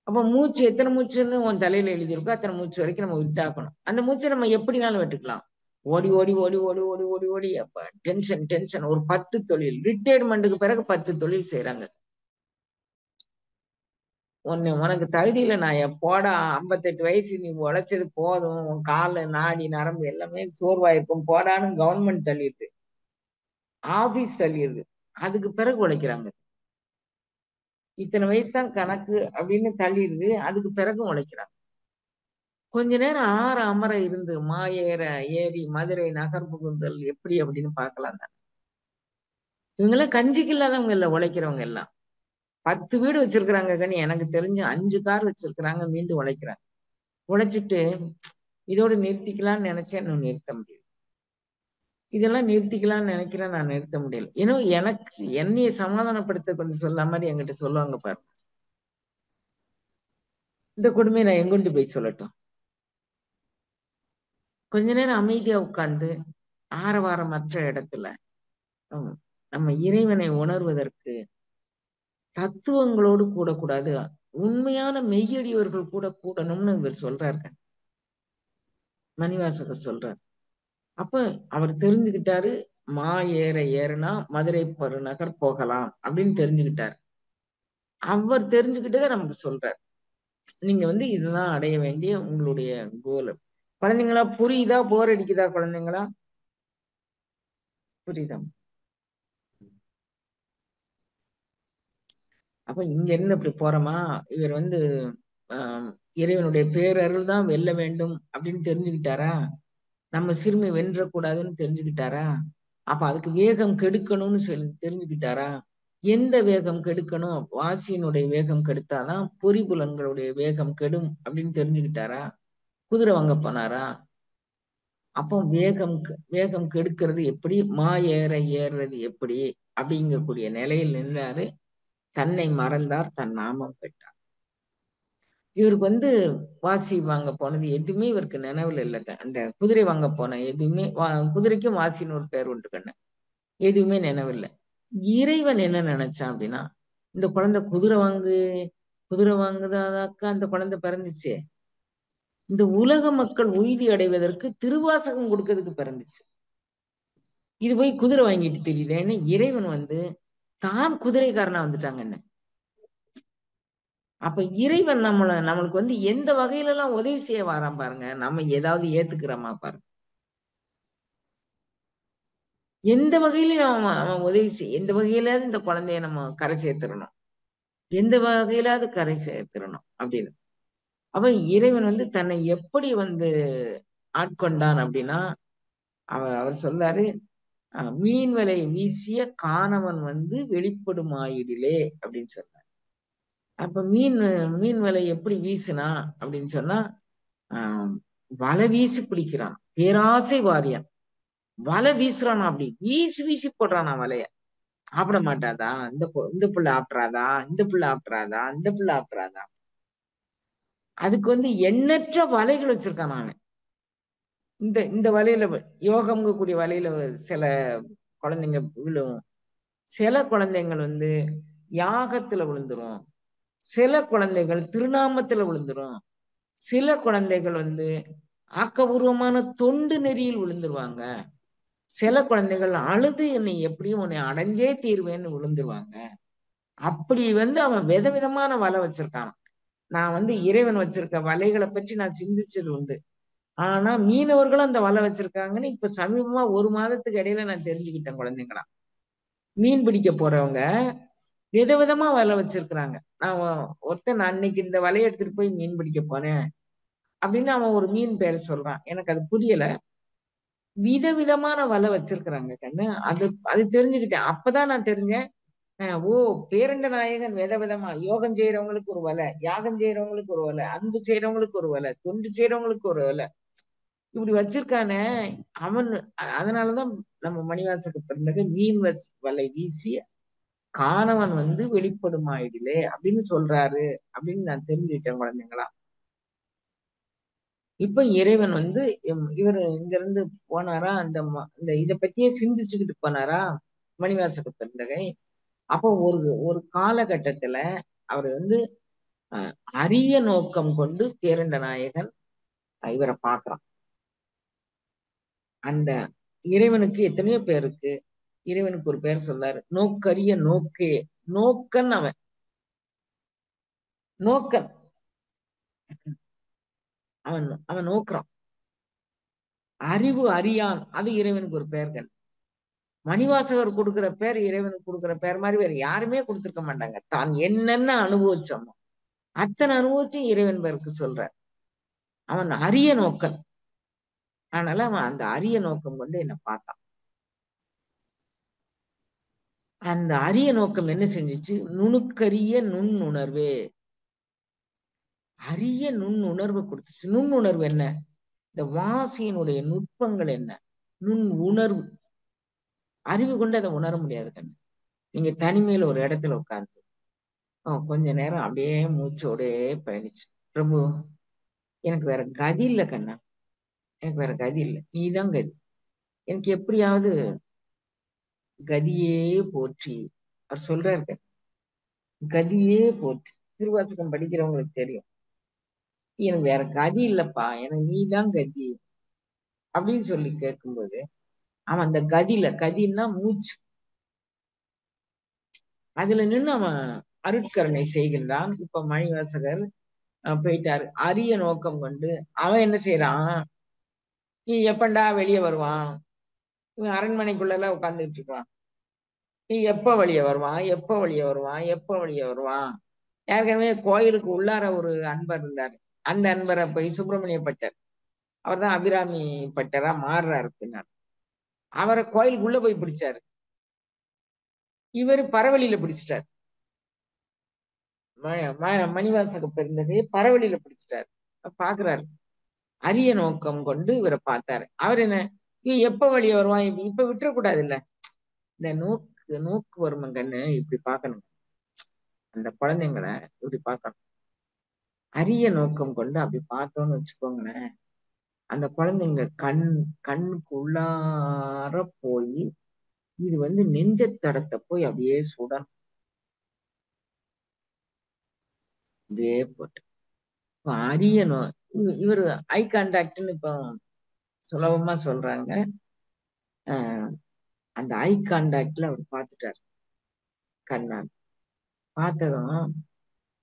A: அப்ப மூச்சு எத்தனை மூச்சுன்னு உன் தலையில எழுதியிருக்கோ அத்தனை மூச்சு வரைக்கும் நம்ம விட்டாக்கணும். அந்த மூச்சை நம்ம எப்படினாலும் விட்டுக்கலாம். ஓடி ஓடி ஓடி ஓடி ஓடி ஓடி ஓடி அப்ப டென்ஷன் டென்ஷன். ஒரு 10 தொழில் ரிட்டையர்மெண்ட்டுக்கு பிறகு 10 தொழில் செய்யறாங்க. உனக்கு தகுதியில நான் போடா 58 வயசு நீ உழைச்சது போதும், உன் காலு நாடி நரம்பு எல்லாமே சோர்வாயிருக்கும் போடான்னு கவர்மெண்ட் தள்ளிடுது, ஆபீஸ் தள்ளிடுது. அதுக்கு பிறகு உழைக்கிறாங்க. இத்தனை வயசு தான் கணக்கு அப்படின்னு தள்ளிடுது, அதுக்கு பிறகு உழைக்கிறாங்க. கொஞ்ச நேரம் அமர இருந்து ஏற ஏறி மதுரை நகர் புகுந்தல் எப்படி அப்படின்னு பார்க்கலாம் தான். இவங்கெல்லாம் கஞ்சிக்கு இல்லாதவங்க இல்ல, உழைக்கிறவங்க எல்லாம். 10 வீடு வச்சிருக்கிறாங்க கனி, எனக்கு தெரிஞ்சு 5 கார் வச்சிருக்கிறாங்க, மீண்டும் உழைக்கிறாங்க. உழைச்சிட்டு இதோட நிறுத்திக்கலாம்னு நினைச்சேன், இன்னும் நிறுத்த முடியல. இதெல்லாம் நிறுத்திக்கலாம்னு நினைக்கிறேன், நான் நிறுத்த முடியல. ஏன்னா எனக்கு என்னைய சமாதானப்படுத்த கொஞ்சம் சொல்ல மாதிரி என்கிட்ட சொல்லுவாங்க பாரு. இந்த கொடுமையை நான் எங்கொண்டு போய் சொல்லட்டும்? கொஞ்ச நேரம் அமைதியா உட்கார்ந்து ஆரவாரமற்ற இடத்துல நம்ம இறைவனை உணர்வதற்கு தத்துவங்களோடு கூடக்கூடாது, உண்மையான மெய்யடியவர்கள் கூட கூடணும்னு இவர் சொல்றாரு, மணிவாசகர் சொல்றார். அப்ப அவர் தெரிஞ்சுக்கிட்டாரு, ஏற ஏறுனா மதுரை பெருநகர் போகலாம் அப்படின்னு தெரிஞ்சுக்கிட்டாரு. அவர் தெரிஞ்சுக்கிட்டதை நமக்கு சொல்றார். நீங்க வந்து இதுதான் அடைய வேண்டிய உங்களுடைய கோல். குழந்தைங்களா புரியுதா? போர் அடிக்குதா குழந்தைங்களா? புரியுதா? அப்ப இங்க இருந்து அப்படி போறோமா, இவர் வந்து ஆஹ் இறைவனுடைய பேரருள் தான் வெல்ல வேண்டும் அப்படின்னு தெரிஞ்சுக்கிட்டாரா? நம்ம சிறுமி வென்றக்கூடாதுன்னு தெரிஞ்சுக்கிட்டாரா? அப்ப அதுக்கு வேகம் கெடுக்கணும்னு சொல்லி தெரிஞ்சுக்கிட்டாரா? எந்த வேகம் கெடுக்கணும்? வாசியினுடைய வேகம் கெடுத்தாதான் பொறிபுலன்களுடைய வேகம் கெடும் அப்படின்னு தெரிஞ்சுக்கிட்டாரா? குதிரை வாங்க போனாரா? அப்போ வேகம் கெடுக்கிறது எப்படி, ஏற ஏறுறது எப்படி அப்படிங்கக்கூடிய நிலையில் நின்றாரு. தன்னை மறந்தார், தன் நாமம் பெற்றார். இவருக்கு வந்து வாசி வாங்க போனது எதுவுமே இவருக்கு நினைவுல இல்லைங்க. அந்த குதிரை வாங்க போன எதுவுமே குதிரைக்கும் வாசின்னு ஒரு பேர் உண்டு கண்ணு, எதுவுமே நினைவில்லை. இறைவன் என்ன நினைச்சான் அப்படின்னா, இந்த குழந்தை குதிரை வாங்கு குதிரை வாங்குதாதாக்கா அந்த குழந்தை பிறந்துச்சு. இந்த உலக மக்கள் உய்தி அடைவதற்கு திருவாசகம் கொடுக்கறதுக்கு பிறந்துச்சு. இது போய் குதிரை வாங்கிட்டு தெரியுதேன்னு இறைவன் வந்து தான் குதிரைக்காரனா வந்துட்டாங்க என்ன. அப்ப இறைவன் நம்மளுக்கு வந்து எந்த வகையில எல்லாம் உதவி செய்ய வாரான் பாருங்க. நம்ம ஏதாவது ஏத்துக்கிறோமா பாருங்க. எந்த வகையிலும் அவன் உதவி எந்த வகையிலாவது இந்த குழந்தைய நம்ம கரை சேர்த்துடணும், எந்த வகையிலாவது கரை சேர்த்துடணும் அப்படின்னு. அவன் இறைவன் வந்து தன்னை எப்படி வந்து ஆட்கொண்டான் அப்படின்னா, அவர் சொல்றாரு, மீன் வலை வீசிய காணவன் வந்து வெளிப்படும் ஆயிடிலே அப்படின்னு சொன்னார். அப்ப மீன் வலை எப்படி வீசுனா அப்படின்னு சொன்னா, ஆஹ் வலை வீசி பிடிக்கிறான், பேராசை வாரியான், வலை வீசுறானா, அப்படி வீசி வீசி போடுறானா வலைய. சாப்பிட மாட்டாதா, இந்த புள்ள ஆப்டராதா, இந்த புள்ள ஆப்டராதா, இந்த புள்ள ஆப்டராதா. அதுக்கு வந்து எண்ணற்ற வலைகள் வச்சிருக்கான் நானு. இந்த இந்த வலையில யோகம்ங்க கூடிய வலையில சில குழந்தைங்க விழும், சில குழந்தைகள் வந்து யாகத்துல விழுந்துரும், சில குழந்தைகள் திருநாமத்துல விழுந்துரும், சில குழந்தைகள் வந்து ஆக்கபூர்வமான தொண்டு நெறியில் விழுந்துருவாங்க, சில குழந்தைகள் அழுது என்னை எப்படியும் உன்னை அடைஞ்சே தீர்வேன்னு விழுந்துருவாங்க. அப்படி வந்து அவன் விதவிதமான வலை வச்சிருக்கான். நான் வந்து இறைவன் வச்சிருக்க வலைகளை பற்றி நான் சிந்திச்சது உண்டு. ஆனா மீனவர்களும் அந்த வலை வச்சிருக்காங்கன்னு இப்ப சமீபமா 1 மாதத்துக்கு இடையில நான் தெரிஞ்சுக்கிட்டேன். குழந்தைங்களா மீன் பிடிக்க போறவங்க விதவிதமா வலை வச்சிருக்கிறாங்க. நான் ஒருத்தன் நான் அன்னைக்கு இந்த வலையை எடுத்துட்டு போய் மீன் பிடிக்க போனேன் அப்படின்னு அவன் ஒரு மீன் பேரை சொல்றான். எனக்கு அது புரியல. விதவிதமான வலை வச்சிருக்கிறாங்க கண்ணு. அது அது தெரிஞ்சுக்கிட்டேன். அப்பதான் நான் தெரிஞ்சேன். ஓ, பேரண்ட நாயகன் விதவிதமா யோகம் செய்யறவங்களுக்கு ஒரு வலை, யாகம் செய்யறவங்களுக்கு ஒரு வலை, அன்பு செய்யறவங்களுக்கு ஒரு வலை, தொண்டு செய்யறவங்களுக்கு ஒரு வலை, இப்படி வச்சிருக்கானே அவன். அதனாலதான் நம்ம மணிவாசக பிறந்தக வலை வீசி காணவன் வந்து வெளிப்படும் ஆயிடிலே அப்படின்னு சொல்றாரு அப்படின்னு நான் தெரிஞ்சுக்கிட்டேன் குழந்தைங்களா. இப்ப இறைவன் வந்து இவர் இங்க இருந்து போனாரா, இந்த இத பத்தியே சிந்திச்சுக்கிட்டு போனாரா மணிவாசக பெருந்தகை. அப்போ ஒரு ஒரு காலகட்டத்துல அவர் வந்து அரிய நோக்கம் கொண்டு பேரண்ட நாயகன் இவரை பார்க்கிறான். அந்த இறைவனுக்கு எத்தனையோ பேர் இருக்கு. இறைவனுக்கு ஒரு பேர் சொல்லாரு, நோக்கரிய நோக்கே. நோக்கன் அவன், நோக்கன். அவன் அவன் நோக்குறான். அறிவு அறியான், அது இறைவனுக்கு ஒரு பெயர் கண். மணிவாசகர் கொடுக்கிற பேர் இறைவனுக்கு கொடுக்கிற பேர் மாதிரி வேற யாருமே கொடுத்திருக்க மாட்டாங்க. தான் என்னென்ன அனுபவிச்சோமோ அத்தனை அனுபவத்தையும் இறைவன் பேருக்கு சொல்ற. அவன் அரிய நோக்கன். அதனால அவன் அந்த அரிய நோக்கம் கொண்டு என்ன பார்த்தான். அந்த அரிய நோக்கம் என்ன செஞ்சுச்சு? நுணுக்கரிய நுண்ணுணர்வே. அரிய நுண்ணுணர்வு கொடுத்துச்சு. நுண்ணுணர்வு என்ன? இந்த வாசியினுடைய நுட்பங்கள் என்ன? நுண் உணர்வு. அறிவு கொண்டு அதை உணர முடியாது கண்ணு. நீங்க தனிமையில ஒரு இடத்துல உட்கார்ந்து கொஞ்ச நேரம் அப்படியே மூச்சோடே பயணிச்சு, பிரபு எனக்கு வேற கதி இல்லை கண்ணா, எனக்கு வேற கதி இல்லை, நீதான் கதி, எனக்கு எப்படியாவது கதியே போற்றி. அவர் சொல்றாரு, கதியே போற்றி. திருவாசகம் படிக்கிறவங்களுக்கு தெரியும். எனக்கு வேற கதி இல்லப்பா, எனக்கு நீதான் கதி அப்படின்னு சொல்லி கேட்கும்போது அவன் அந்த கதின்னா மூச்சு, அதுல நின்று அவன் அருட்கருணை செய்கின்றான். இப்ப மணிவாசகர் போயிட்டாரு. அரிய நோக்கம் கொண்டு அவன் என்ன செய்யறான்? நீ எப்பண்டா வெளியே வருவான்? இவன் அரண்மனைக்குள்ள எல்லாம் உட்கார்ந்துட்டு இருக்கான். நீ எப்ப வெளியே வருவான், எப்ப வெளியே வருவான், எப்ப வெளியே வருவான்? ஏற்கனவே கோயிலுக்கு உள்ளார ஒரு அன்பர் இருந்தார். அந்த அன்பரை போய் சுப்பிரமணிய பட்டர், அவர் தான் அபிராமி பட்டரா மாறுறாரு பின்னார். அவரை கோயிலுக்குள்ள போய் பிடிச்சாரு. இவரு பரவழியில பிடிச்சிட்டாரு. மணிவாசக பெருந்தகையை பரவழியில பிடிச்சிட்டாரு. பாக்குறாரு. அரிய நோக்கம் கொண்டு இவரை பார்த்தாரு. அவர் என்ன, நீ எப்ப வெளியே வருவான், இப்ப விட்டுறக்கூடாது இல்ல, இந்த நோக்கு வருமன் கண்ணு இப்படி பார்க்கணும். அந்த குழந்தைங்களை இப்படி பார்க்கணும். அரிய நோக்கம் கொண்டு அப்படி பார்த்தோம்னு வச்சுக்கோங்களேன், அந்த குழந்தைங்க கண்ணுக்கு உள்ளார போய் இது வந்து நெஞ்சத்தடத்தை போய் அப்படியே சுடணும். இப்படியே போட்டு இப்ப அறியணும். இவரு ஐ கான்டாக்ட்னு இப்போ சுலபமா சொல்றாங்க. அஹ் அந்த ஐ கான்டாக்ட்ல அவர் பார்த்துட்டார். கண்ணால் பார்த்ததும்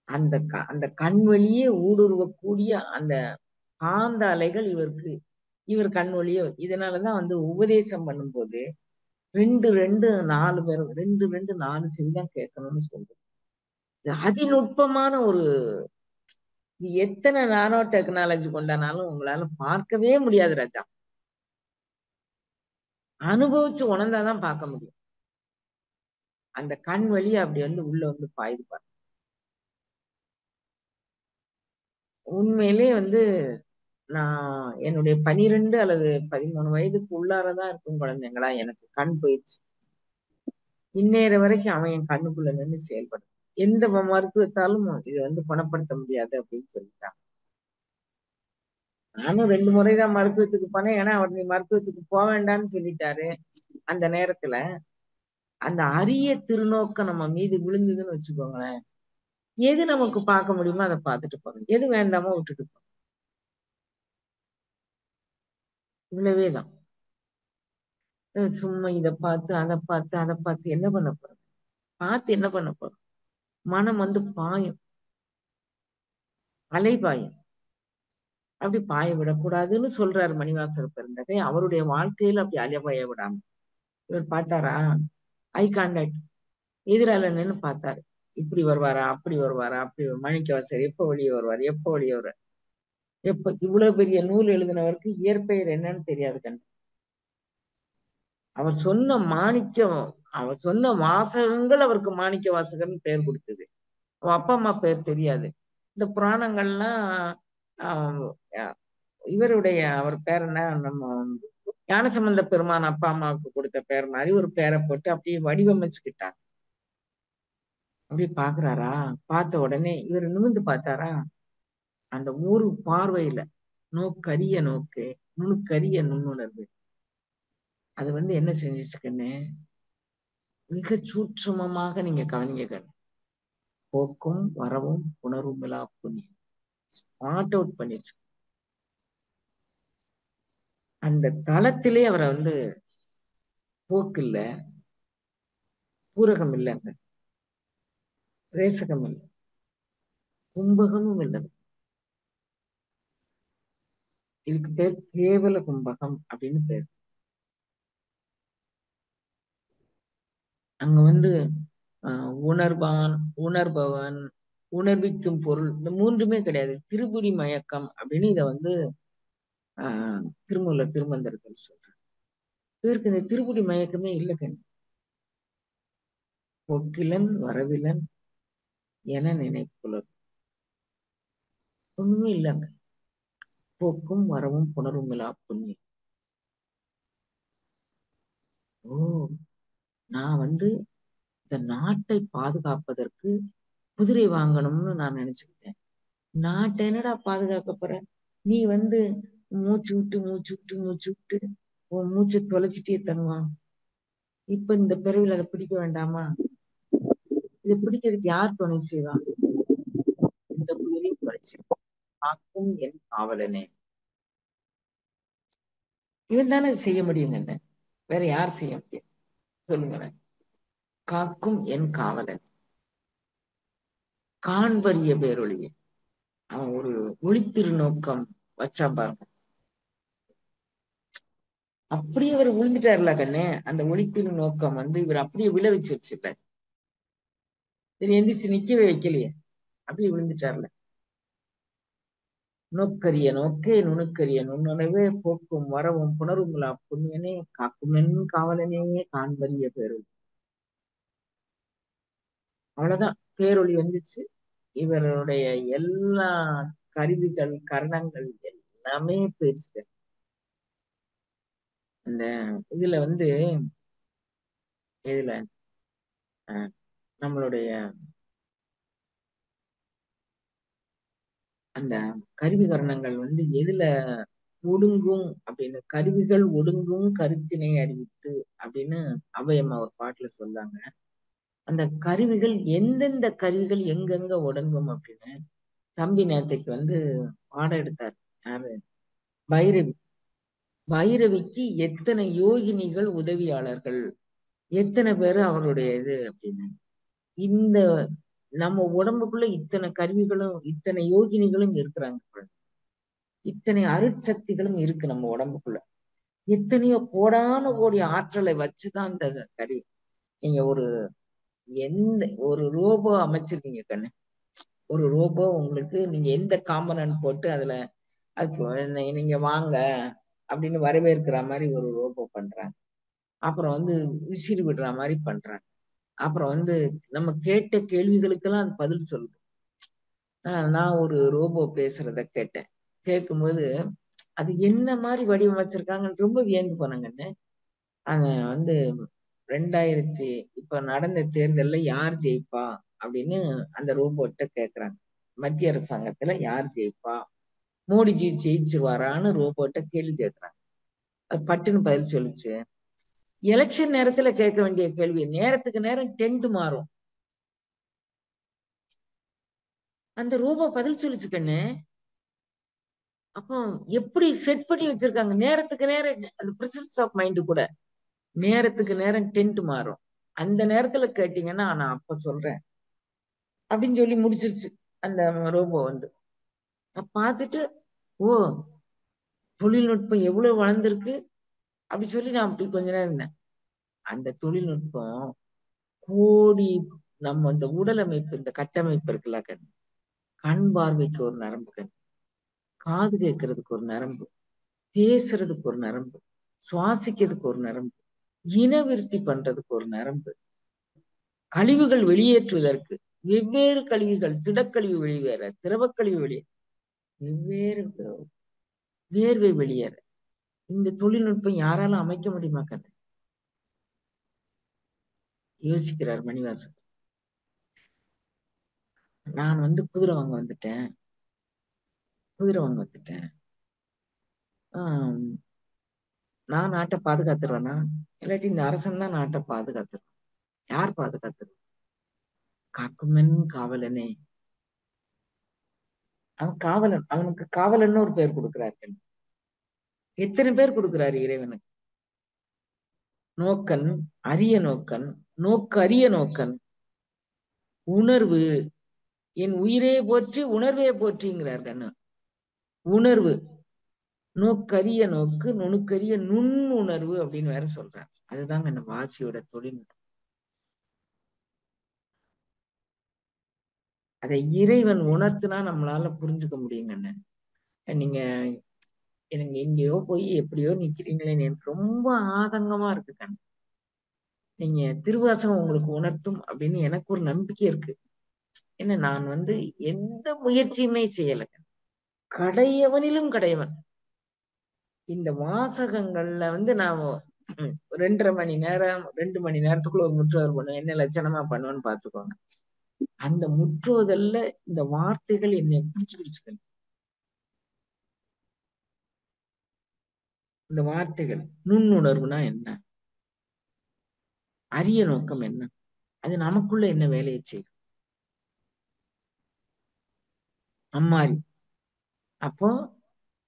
A: அந்த கண் வழியே ஊடுருவக்கூடிய அந்த காந்த அலைகள் இவர் கண் வழியே இதனாலதான் வந்து உபதேசம் பண்ணும்போது 2 2 4 செவிதான் கேட்கணும்னு சொல்றோம். இது அதிநுட்பமான ஒரு இது எத்தனை நானோ டெக்னாலஜி கொண்டானாலும் உங்களால பார்க்கவே முடியாது ராஜா. அனுபவிச்சு உணர்ந்தாதான் பார்க்க முடியும். அந்த கண் வழியா அப்படி வந்து உள்ள வந்து பாயுது. உண்மையிலே வந்து நான் என்னுடைய 12 அல்லது 13 வயதுக்கு உள்ளாரதான் இருக்கும் குழந்தைங்களா எனக்கு கண் போயிடுச்சு. இந்நேர வரைக்கும் அவன் என் கண்ணுக்குள்ள நின்று செயல்படும். எந்த மருத்துவத்தாலும் இதை வந்து குணப்படுத்த முடியாது அப்படின்னு சொல்லிட்டான். நானும் 2 முறைதான் மருத்துவத்துக்கு போனேன். ஏன்னா அவர் நீ மருத்துவத்துக்கு போக வேண்டாம்னு சொல்லிட்டாரு. அந்த நேரத்துல அந்த அரிய திருநோக்கம் நம்ம மீது விழுந்ததுன்னு வச்சுக்கோங்களேன். எது நமக்கு பார்க்க முடியுமோ அதை பார்த்துட்டு போங்க. எது வேண்டாமோ விட்டுட்டு போங்க. இவ்வளவேதான். சும்மா இதை பார்த்து அதை பார்த்து என்ன பண்ண போறோம்? பார்த்து என்ன பண்ண போறோம்? மனம் வந்து பாயும், அலைபாயும். அப்படி பாய விடக்கூடாதுன்னு சொல்றாரு மணிவாசகர் பெருந்தகை. அவருடைய வாழ்க்கையில அப்படி அலைபாய விடாம இவர் பார்த்தாரா? ஐ கான்டாக்ட் எதிரால நின்னு பார்த்தாரு. இப்படி வருவாரா, அப்படி வருவாரா, அப்படி மாணிக்கவாசகர் எப்ப வெளியே வருவார், எப்ப வெளியே வருவார், எப்ப இவ்வளவு பெரிய நூல் எழுதினவருக்கு இயற்பெயர் என்னன்னு தெரியாது கண்டு. அவர் சொன்ன மாணிக்கம், அவர் சொன்ன வாசகங்கள் அவருக்கு மாணிக்க வாசகர்னு பெயர் கொடுத்தது. அவ அப்பா அம்மா பேர் தெரியாது. இந்த புராணங்கள்லாம் ஆஹ் இவருடைய அவர் பேர் என்ன, நம்ம ஞானசம்பந்த பெருமான் அப்பா அம்மாவுக்கு கொடுத்த பேர் மாதிரி ஒரு பேரை போட்டு அப்படியே வடிவமைச்சுக்கிட்டாங்க. அப்படி பாக்குறாரா? பார்த்த உடனே இவர் நிமிர்ந்து பார்த்தாரா? அந்த ஒரு பார்வையில நோக்கரிய நோக்கு, நுணுக்கரிய நுண்ணுணர்வு அது வந்து என்ன செஞ்சிச்சுக்கன்னு மிக சூட்சுமமாக நீங்க கவனிங்க. போக்கும் வரவும் உணர்வும் இல்லா புண்ணியம் ஸ்பாட் அவுட் பண்ணிருச்சு. அந்த தளத்திலே அவரை வந்து போக்கு இல்ல, பூரகம் இல்லைங்க, ரேசகம் இல்லை, கும்பகமும் இல்லை. இதுக்கு பேர் கேவல கும்பகம் அப்படின்னு பேர். அங்க வந்து உணர்வான், உணர்பவன், உணர்விக்கும் பொருள் இந்த மூன்றுமே கிடையாது. திருப்புடி மயக்கம் அப்படின்னு இதை வந்து திருமூலர் திருமந்திரத்தில் சொல்றார். இவருக்கு இந்த திருப்புடி மயக்கமே இல்லை கண்ணு. பொக்கிலன் வரவிலன் என நினைப்புலர் ஒண்ணுமே இல்லைங்க. போக்கும் வரவும் புணரும் இல்லா புண்ணியம். ஓ, நான் வந்து இந்த நாட்டை பாதுகாப்பதற்கு குதிரை வாங்கணும்னு நான் நினைச்சுக்கிட்டேன். நாட்டை என்னடா பாதுகாக்க போற? நீ வந்து மூச்சு விட்டு மூச்சு விட்டு மூச்சு விட்டு உன் மூச்சை தொலைச்சிட்டே தருவான். இப்ப இந்த பிறவில அதை பிடிக்க வேண்டாமா? இதை பிடிக்கிறதுக்கு யார் துணை செய்வா? இந்த குதிரையும் தொலைச்சு காக்கும் என் காவலனே. இவன் தானே செய்ய முடியுங்க. வேற யார் செய்ய முடியும் சொல்லுங்களேன்? காக்கும் என் காவலன், காண்பரிய பேரொழிய அவன் ஒரு ஒளித்திரு நோக்கம் வச்சா பாருங்க. அப்படியே அவர் விழுந்துட்டாருல கண்ணு. அந்த ஒளித்திரு நோக்கம் வந்து இவர் அப்படியே விளைவிச்சிருச்சு. இல்ல சரி எந்திரிச்சு நிக்கவே வைக்கலையே, அப்படியே விழுந்துட்டார்ல. நோக்கரிய நோக்கே நுணுக்கரிய நுண்ணுணவே போக்கும் வரவும் புணருங்களா புண்ணியனே காக்குமென் காவலனே காண்பரிய பேரொழி. அவ்வளவுதான், பேரொளி வந்துச்சு. இவருடைய எல்லா கருவிகள் கரணங்கள் எல்லாமே போயிடுச்சு. இந்த இதுல வந்து இதுல நம்மளுடைய அந்த கருவி கரணங்கள் வந்து எதுல ஒடுங்கும் அப்படின்னு, கருவிகள் ஒடுங்கும் கருத்தினை அறிவித்து அப்படின்னு அவையம்மா ஒரு பாட்டுல சொல்லாங்க. அந்த கருவிகள் எந்தெந்த கருவிகள் எங்கெங்க ஒடுங்கும் அப்படின்னு தம்பி நேத்தைக்கு வந்து பாடம் எடுத்தார். யாரு? பைரவி. பைரவிக்கு எத்தனை யோகினிகள் உதவியாளர்கள், எத்தனை பேரு அவருடைய இது அப்படின்னு. இந்த நம்ம உடம்புக்குள்ள இத்தனை கருவிகளும் இத்தனை யோகினிகளும் இருக்கிறாங்க. இத்தனை அருட்சக்திகளும் இருக்கு நம்ம உடம்புக்குள்ள. எத்தனையோ கோடான கோடி ஆற்றலை வச்சுதான் இந்த கருவி. நீங்க ஒரு ரோபோ அமைச்சிருக்கீங்க கண்ணு. ஒரு ரோபோ உங்களுக்கு நீங்க எந்த காம்பனன்ட் போட்டு அதுல நீங்க வாங்க அப்படின்னு வரவேற்கிற மாதிரி ஒரு ரோபோ பண்றாங்க. அப்புறம் வந்து விசிறி விடுற மாதிரி பண்றாங்க. அப்புறம் வந்து நம்ம கேட்ட கேள்விகளுக்கெல்லாம் அது பதில் சொல்லுது. நான் ஒரு ரோபோ பேசுறத கேட்டேன். கேட்கும்போது அது என்ன மாதிரி வடிவமைச்சிருக்காங்கன்னு ரொம்ப வியந்து போனாங்கன்னு. அது வந்து 2000 இப்ப நடந்த தேர்தல்ல யார் ஜெயிப்பா அப்படின்னு அந்த ரோபோட்ட கேக்குறாங்க. மத்திய அரசாங்கத்துல யார் ஜெயிப்பா, மோடிஜி ஜெயிச்சிருவாரான்னு ரோபோட்ட கேள்வி கேட்கறாங்க. அது பட்டுன்னு பதில் சொல்லுச்சு. எலெக்ஷன் நேரத்துல கேட்க வேண்டிய கேள்வி நேரத்துக்கு நேரம் டென்ட் மாறும். அந்த ரோபோ பதில் சொல்லுச்சு கண்ணு. அப்போ எப்படி செட் பண்ணி வச்சிருக்காங்க, நேரத்துக்கு நேரம் அந்த பிரசன்ஸ் ஆஃப் மைண்ட் கூட நேரத்துக்கு நேரம் டென்ட் மாறும். அந்த நேரத்துல கேட்டீங்கன்னா நான் அப்ப சொல்றேன் அப்படின்னு சொல்லி முடிச்சிருச்சு அந்த ரோபோ வந்து. நான் பார்த்துட்டு, ஓ தொழில்நுட்பம் எவ்வளவு வளர்ந்துருக்கு அப்படி சொல்லி நான் அப்படி கொஞ்ச நேரம் இருந்தேன். அந்த தொழில்நுட்பம் கோடி நம்ம இந்த உடல் அமைப்பு, இந்த கட்டமைப்பு இருக்குல்ல கண், கண் பார்வைக்கு ஒரு நரம்பு கண், காது கேட்கறதுக்கு ஒரு நரம்பு, பேசுறதுக்கு ஒரு நரம்பு, சுவாசிக்கிறதுக்கு ஒரு நரம்பு, இனவிருத்தி பண்றதுக்கு ஒரு நரம்பு, கழிவுகள் வெளியேற்றுவதற்கு வெவ்வேறு கழிவுகள், திடக்கழிவு வெளியேற, திரவக்கழிவு வெளியேற, வெவ்வேறு வேர்வை வெளியேற இந்த தொழில்நுட்பம் யாராலும் அமைக்க முடியுமா கண்ணு? யோசிக்கிறார் மணிவாசன். நான் வந்து குதிரை வாங்க வந்துட்டேன். குதிரை வாங்க வந்துட்டேன். நான் நாட்டை பாதுகாத்துருவேனா? இல்லாட்டி இந்த அரசன் தான் நாட்டை பாதுகாத்துருவான். யார் பாதுகாத்துருவா? காக்குமென் காவலனே. அவன் காவலன். அவனுக்கு காவலன்னு ஒரு பேர் கொடுக்கிறார்கள். எத்தனை பேர் கொடுக்கிறாரு இறைவனுக்கு? நோக்கன், அரிய நோக்கன், நோக்கு அரிய நோக்கன், உணர்வு, என் உயிரே போற்றி உணர்வே போற்றிங்கிறார் கண்ணு. உணர்வு, நோக்கரிய நோக்கு, நுணுக்கரிய நுண்ணுணர்வு அப்படின்னு வேற சொல்றாரு. அதுதாங்க அந்த வாசியோட தொழில்நுட்பம். அதை இறைவன் உணர்த்துனா நம்மளால புரிஞ்சுக்க முடியுங்கண்ண. நீங்க எனக்கு எங்கேயோ போய் எப்படியோ நிக்கிறீங்களேன்னு எனக்கு ரொம்ப ஆதங்கமா இருக்கு கண்ணு. நீங்க திருவாசகம் உங்களுக்கு உணர்த்தும் அப்படின்னு எனக்கு ஒரு நம்பிக்கை இருக்கு. ஏன்னா நான் வந்து எந்த முயற்சியுமே செய்யல. கடையவனிலும் கடையவன். இந்த வாசகங்கள்ல வந்து நான் 2.5 மணி நேரம் 2 மணி நேரத்துக்குள்ள ஒரு முற்றோதல் பண்ணுவேன். என்ன லட்சணமா பண்ணுவேன்னு பாத்துக்கோங்க. அந்த முற்றோதல்ல இந்த வார்த்தைகள் என்னை பிடிச்சுக்கிடுச்சு. இந்த வார்த்தைகள் நுண்ணுணர்வுனா என்ன, அரிய நோக்கம் என்ன, அது நமக்குள்ள என்ன வேலையை செய்யும் அம்மாரி. அப்போ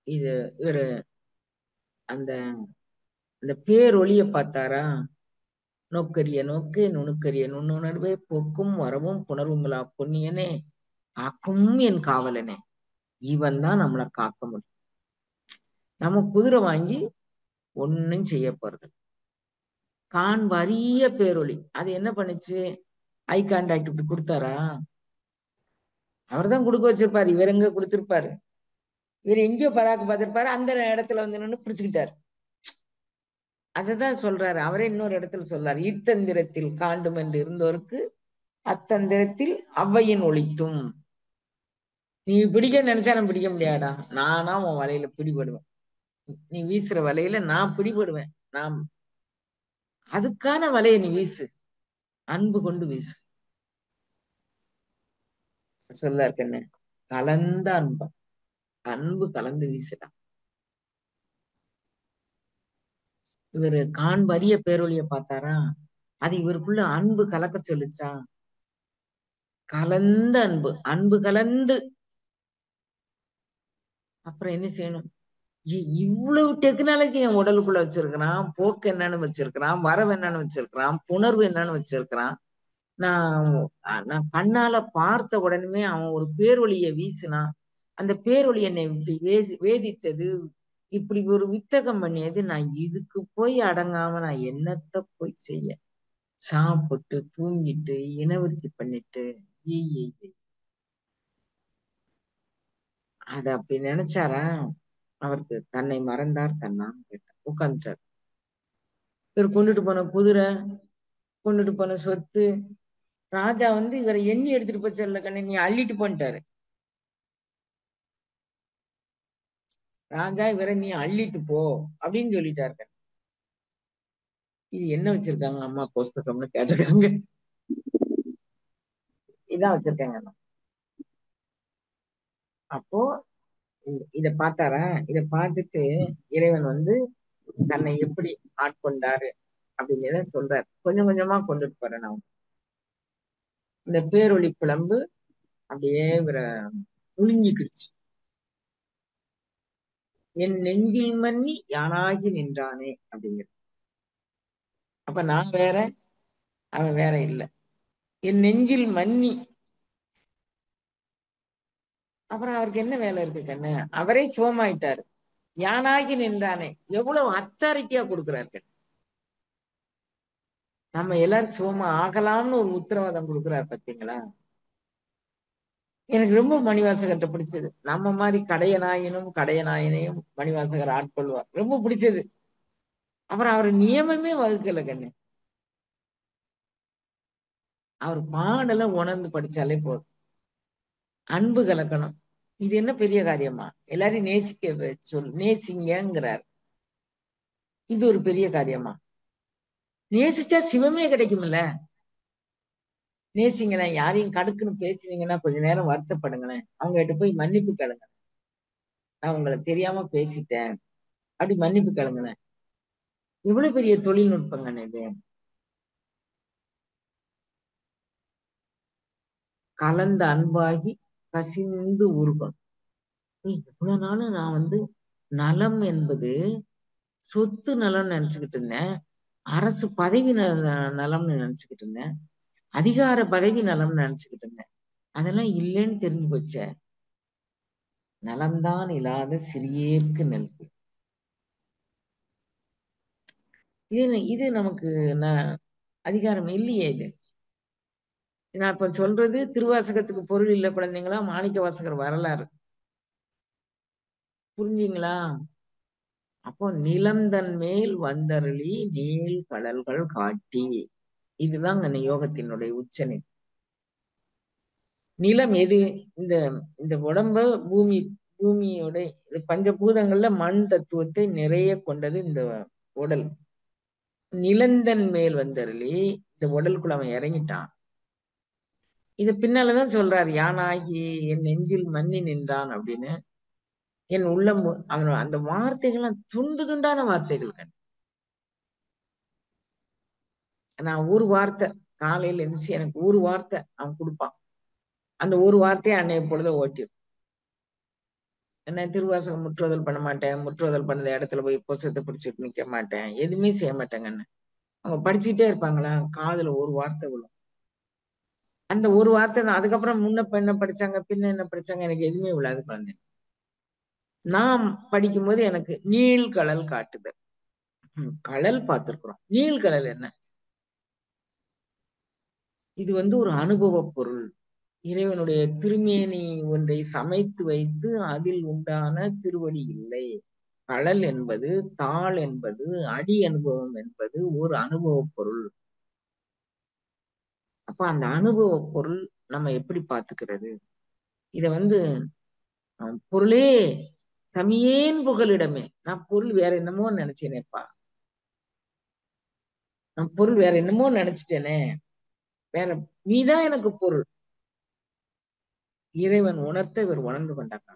A: இது இவரு அந்த அந்த பேரொளிய பார்த்தாரா, நோக்கரிய நோக்கு நுணுக்கரிய நுண்ணுணர்வே போக்கும் வரவும் புணர்வுங்களா பொன்னியனே காக்கும் என் காவலனே. இவன் தான் நம்மளை காக்க முடியும். நம்ம குதிரை வாங்கி ஒன்னும் செய்ய போறது. கான் வரிய பேரொளி அது என்ன பண்ணுச்சு? ஐ கான்டாக்ட் இப்படி கொடுத்தாரா? அவர் தான் கொடுக்க வச்சிருப்பாரு. இவர் எங்க கொடுத்திருப்பாரு? இவர் எங்கேயோ பராக்கு பார்த்திருப்பாரு. அந்த இடத்துல வந்து நின்று பிடிச்சுக்கிட்டாரு. அததான் சொல்றாரு. அவரே இன்னொரு இடத்துல சொல்றாரு, இத்தந்திரத்தில் காண்டும் என்று இருந்தோருக்கு அத்தந்திரத்தில் அவ்வையின் ஒளித்தும். நீ பிடிக்க நினைச்சா நான் பிடிக்க முடியாடா. நானா உன் வலையில பிடிபடுவேன். நீ வீசுற வலையில நான் பிடிபடுவேன். நான் அதுக்கான வலையை நீ வீசு, அன்பு கொண்டு வீசு. சொல்ல இருக்கேன்னு கலந்த அன்பா, அன்பு கலந்து வீசுடா. இவரு கான் வரிய பேரொழிய பார்த்தாரா? அது இவருக்குள்ள அன்பு கலக்க சொல்லுச்சா? கலந்த அன்பு, அன்பு கலந்து அப்புறம் என்ன செய்யணும்? இவ்வளவு டெக்னாலஜி என் உடலுக்குள்ள வச்சிருக்கிறான். போக்கு என்னன்னு வச்சிருக்கிறான், வரவு என்னன்னு வச்சிருக்கிறான், புணர்வு என்னன்னு வச்சிருக்கிறான். நான் நான் கண்ணால பார்த்த உடனே அவன் ஒரு பேரொளியை வீசினான். அந்த பேரொளி என்னை இப்படி வேதித்தது. இப்படி ஒரு வித்தகம் பண்ணியது. நான் இதுக்கு போய் அடங்காம நான் என்னத்த போய் செய்ய? சாப்பிட்டு தூங்கிட்டு இனவிருத்தி பண்ணிட்டு ஏய் ஏய் ஏய். அத அப்படி நினைச்சாரா? அவருக்கு தன்னை மறந்தார் தன்னான்னு கேட்டார். உட்கார்ந்துட்டார். இவர் கொண்டுட்டு போன குதிரை, கொண்டுட்டு போன சொத்து, ராஜா வந்து இவரை எண்ணி எடுத்துட்டு போய் சொல்ல கண்ணு நீ அள்ளிட்டு போன்ட்டாரு. ராஜா இவரை நீ அள்ளிட்டு போ அப்படின்னு சொல்லிட்டாரு. இது என்ன வச்சிருக்காங்க அம்மா கோஸ்தகம்னு கேட்டிருக்காங்க. இதான் வச்சிருக்காங்க அம்மா. அப்போ இத பார்த்தாரா? இத பார்த்துட்டு இறைவன் வந்து தன்னை எப்படி ஆட்கொண்டாரு அப்படிங்கிறத சொல்றாரு. கொஞ்சம் கொஞ்சமா கொண்டுட்டு போறேன் நான். இந்த பேரொளி பிளம்பு அப்படியே இவரை முழுங்கிக்கிடுச்சு. என் நெஞ்சில் மன்னி யானாகி நின்றானே அப்படிங்கிறது. அப்ப நான் வேற, அவன் வேற இல்ல. என் நெஞ்சில் மன்னி. அப்புறம் அவருக்கு என்ன வேலை இருக்கு கண்ணு? அவரே சிவமாயிட்டாரு. யானாகி நின்றானே எவ்வளவு அத்தாரிட்டியா கொடுக்குறாரு. நம்ம எல்லாரும் சிவமா ஆகலாம்னு ஒரு உத்தரவாதம் கொடுக்குறாரு பாத்தீங்களா? எனக்கு ரொம்ப மணிவாசகர்கிட்ட பிடிச்சது. நம்ம மாதிரி கடையநாயனும் கடையநாயனையும் மணிவாசகர் ஆட்கொள்வார். ரொம்ப பிடிச்சது. அப்புறம் அவர் நியமமே வகுக்கல கண்ணு. அவர் பாடலை உணர்ந்து படிச்சாலே போதும். அன்பு கலக்கணும். இது என்ன பெரிய காரியமா? எல்லாரையும் நேசிக்க நேசிங்கிறார். இது ஒரு பெரிய காரியமா? நேசிச்சா சிவமே கிடைக்கும்ல. நேசிங்களேன். யாரையும் கடுக்குன்னு பேசுனீங்கன்னா கொஞ்ச நேரம் வருத்தப்படுங்களேன். அவங்க கிட்ட போய் மன்னிப்பு கேளுங்க. நான் உங்களை தெரியாம பேசிட்டேன் அப்படி மன்னிப்பு கேளுங்களேன். எவ்வளவு பெரிய தொழில்நுட்பங்க இது. கலந்த அன்பாகி கசிந்து உருகும். இவ்வளவு நாளும் நான் வந்து நலம் என்பது சொத்து நலம்னு நினைச்சுக்கிட்டு இருந்தேன். அரசு பதவி நலம்னு நினைச்சுக்கிட்டு இருந்தேன். அதிகார பதவி நலம்னு நினைச்சுக்கிட்டு இருந்தேன். அதெல்லாம் இல்லைன்னு தெரிஞ்சு போச்ச. நலம்தான் இல்லாத சிறியேற்கு நல்கு. இது நமக்கு அதிகாரம் இல்லையே. இது நான் இப்ப சொல்றது திருவாசகத்துக்கு பொருள் இல்ல குழந்தைங்களா, மாணிக்க வாசகர் வரலாறு. புரிஞ்சீங்களா? அப்போ நிலந்தன் மேல் வந்தருளி நீள் கடல்கள் காட்டி. இதுதான் யோகத்தினுடைய உச்சனை. நிலம் எது? இந்த இந்த உடம்ப பூமியோட பஞ்சபூதங்கள்ல மண் தத்துவத்தை நிறைய கொண்டது இந்த உடல். நிலந்தன் மேல் வந்தருளி இந்த உடலுக்குள்ள அவன் இறங்கிட்டான். இது பின்னாலதான் சொல்றாரு யானாகி என் நெஞ்சில் மன்னி நின்றான் அப்படின்னு. என் உள்ளம் அவன் அந்த வார்த்தைகள்லாம் துண்டு துண்டான வார்த்தைகள். நான் ஒரு வார்த்தை காலையில இருந்துச்சு எனக்கு ஒரு வார்த்தை அவன் கொடுப்பான். அந்த ஒரு வார்த்தையை அன்னைய பொழுத ஓட்டிடும். என்ன திருவாசகம் முற்றுதல் பண்ண மாட்டேன். முற்றுதல் பண்ணத இடத்துல போய் புத்தகத்தை பிடிச்சிட்டு நிக்க மாட்டேன். எதுவுமே செய்ய மாட்டேங்கன்னு. அவங்க படிச்சுக்கிட்டே இருப்பாங்களா, காதுல ஒரு வார்த்தை விழும். அந்த ஒரு வார்த்தை தான். அதுக்கப்புறம் முன்ன என்ன படிச்சாங்க, பின்ன என்ன படிச்சாங்க, எனக்கு எதுவுமே விழாது குழந்தை. நான் படிக்கும்போது எனக்கு நீள்கடல் காட்டுது. கடல் பார்த்திருக்கிறோம். நீள்கடல் என்ன? இது வந்து ஒரு அனுபவ பொருள். இறைவனுடைய திருமேனி ஒன்றை சமைத்து வைத்து அதில் உண்டான திருவடி இல்லை. கடல் என்பது, தாள் என்பது, அடி அனுபவம் என்பது ஒரு அனுபவ பொருள். அப்ப அந்த அனுபவ பொருள் நம்ம எப்படி பார்த்துக்கிறது? இத வந்து பொருளே தமியேன் புகலிடமே. நான் பொருள் வேற என்னமோ நினைச்சேனேப்பா. நான் பொருள் வேற என்னமோ நினைச்சிட்டேனே. வேற நீதான் எனக்கு பொருள். இறைவன் உணர்த்த இவர் உணர்ந்து கொண்டாங்க.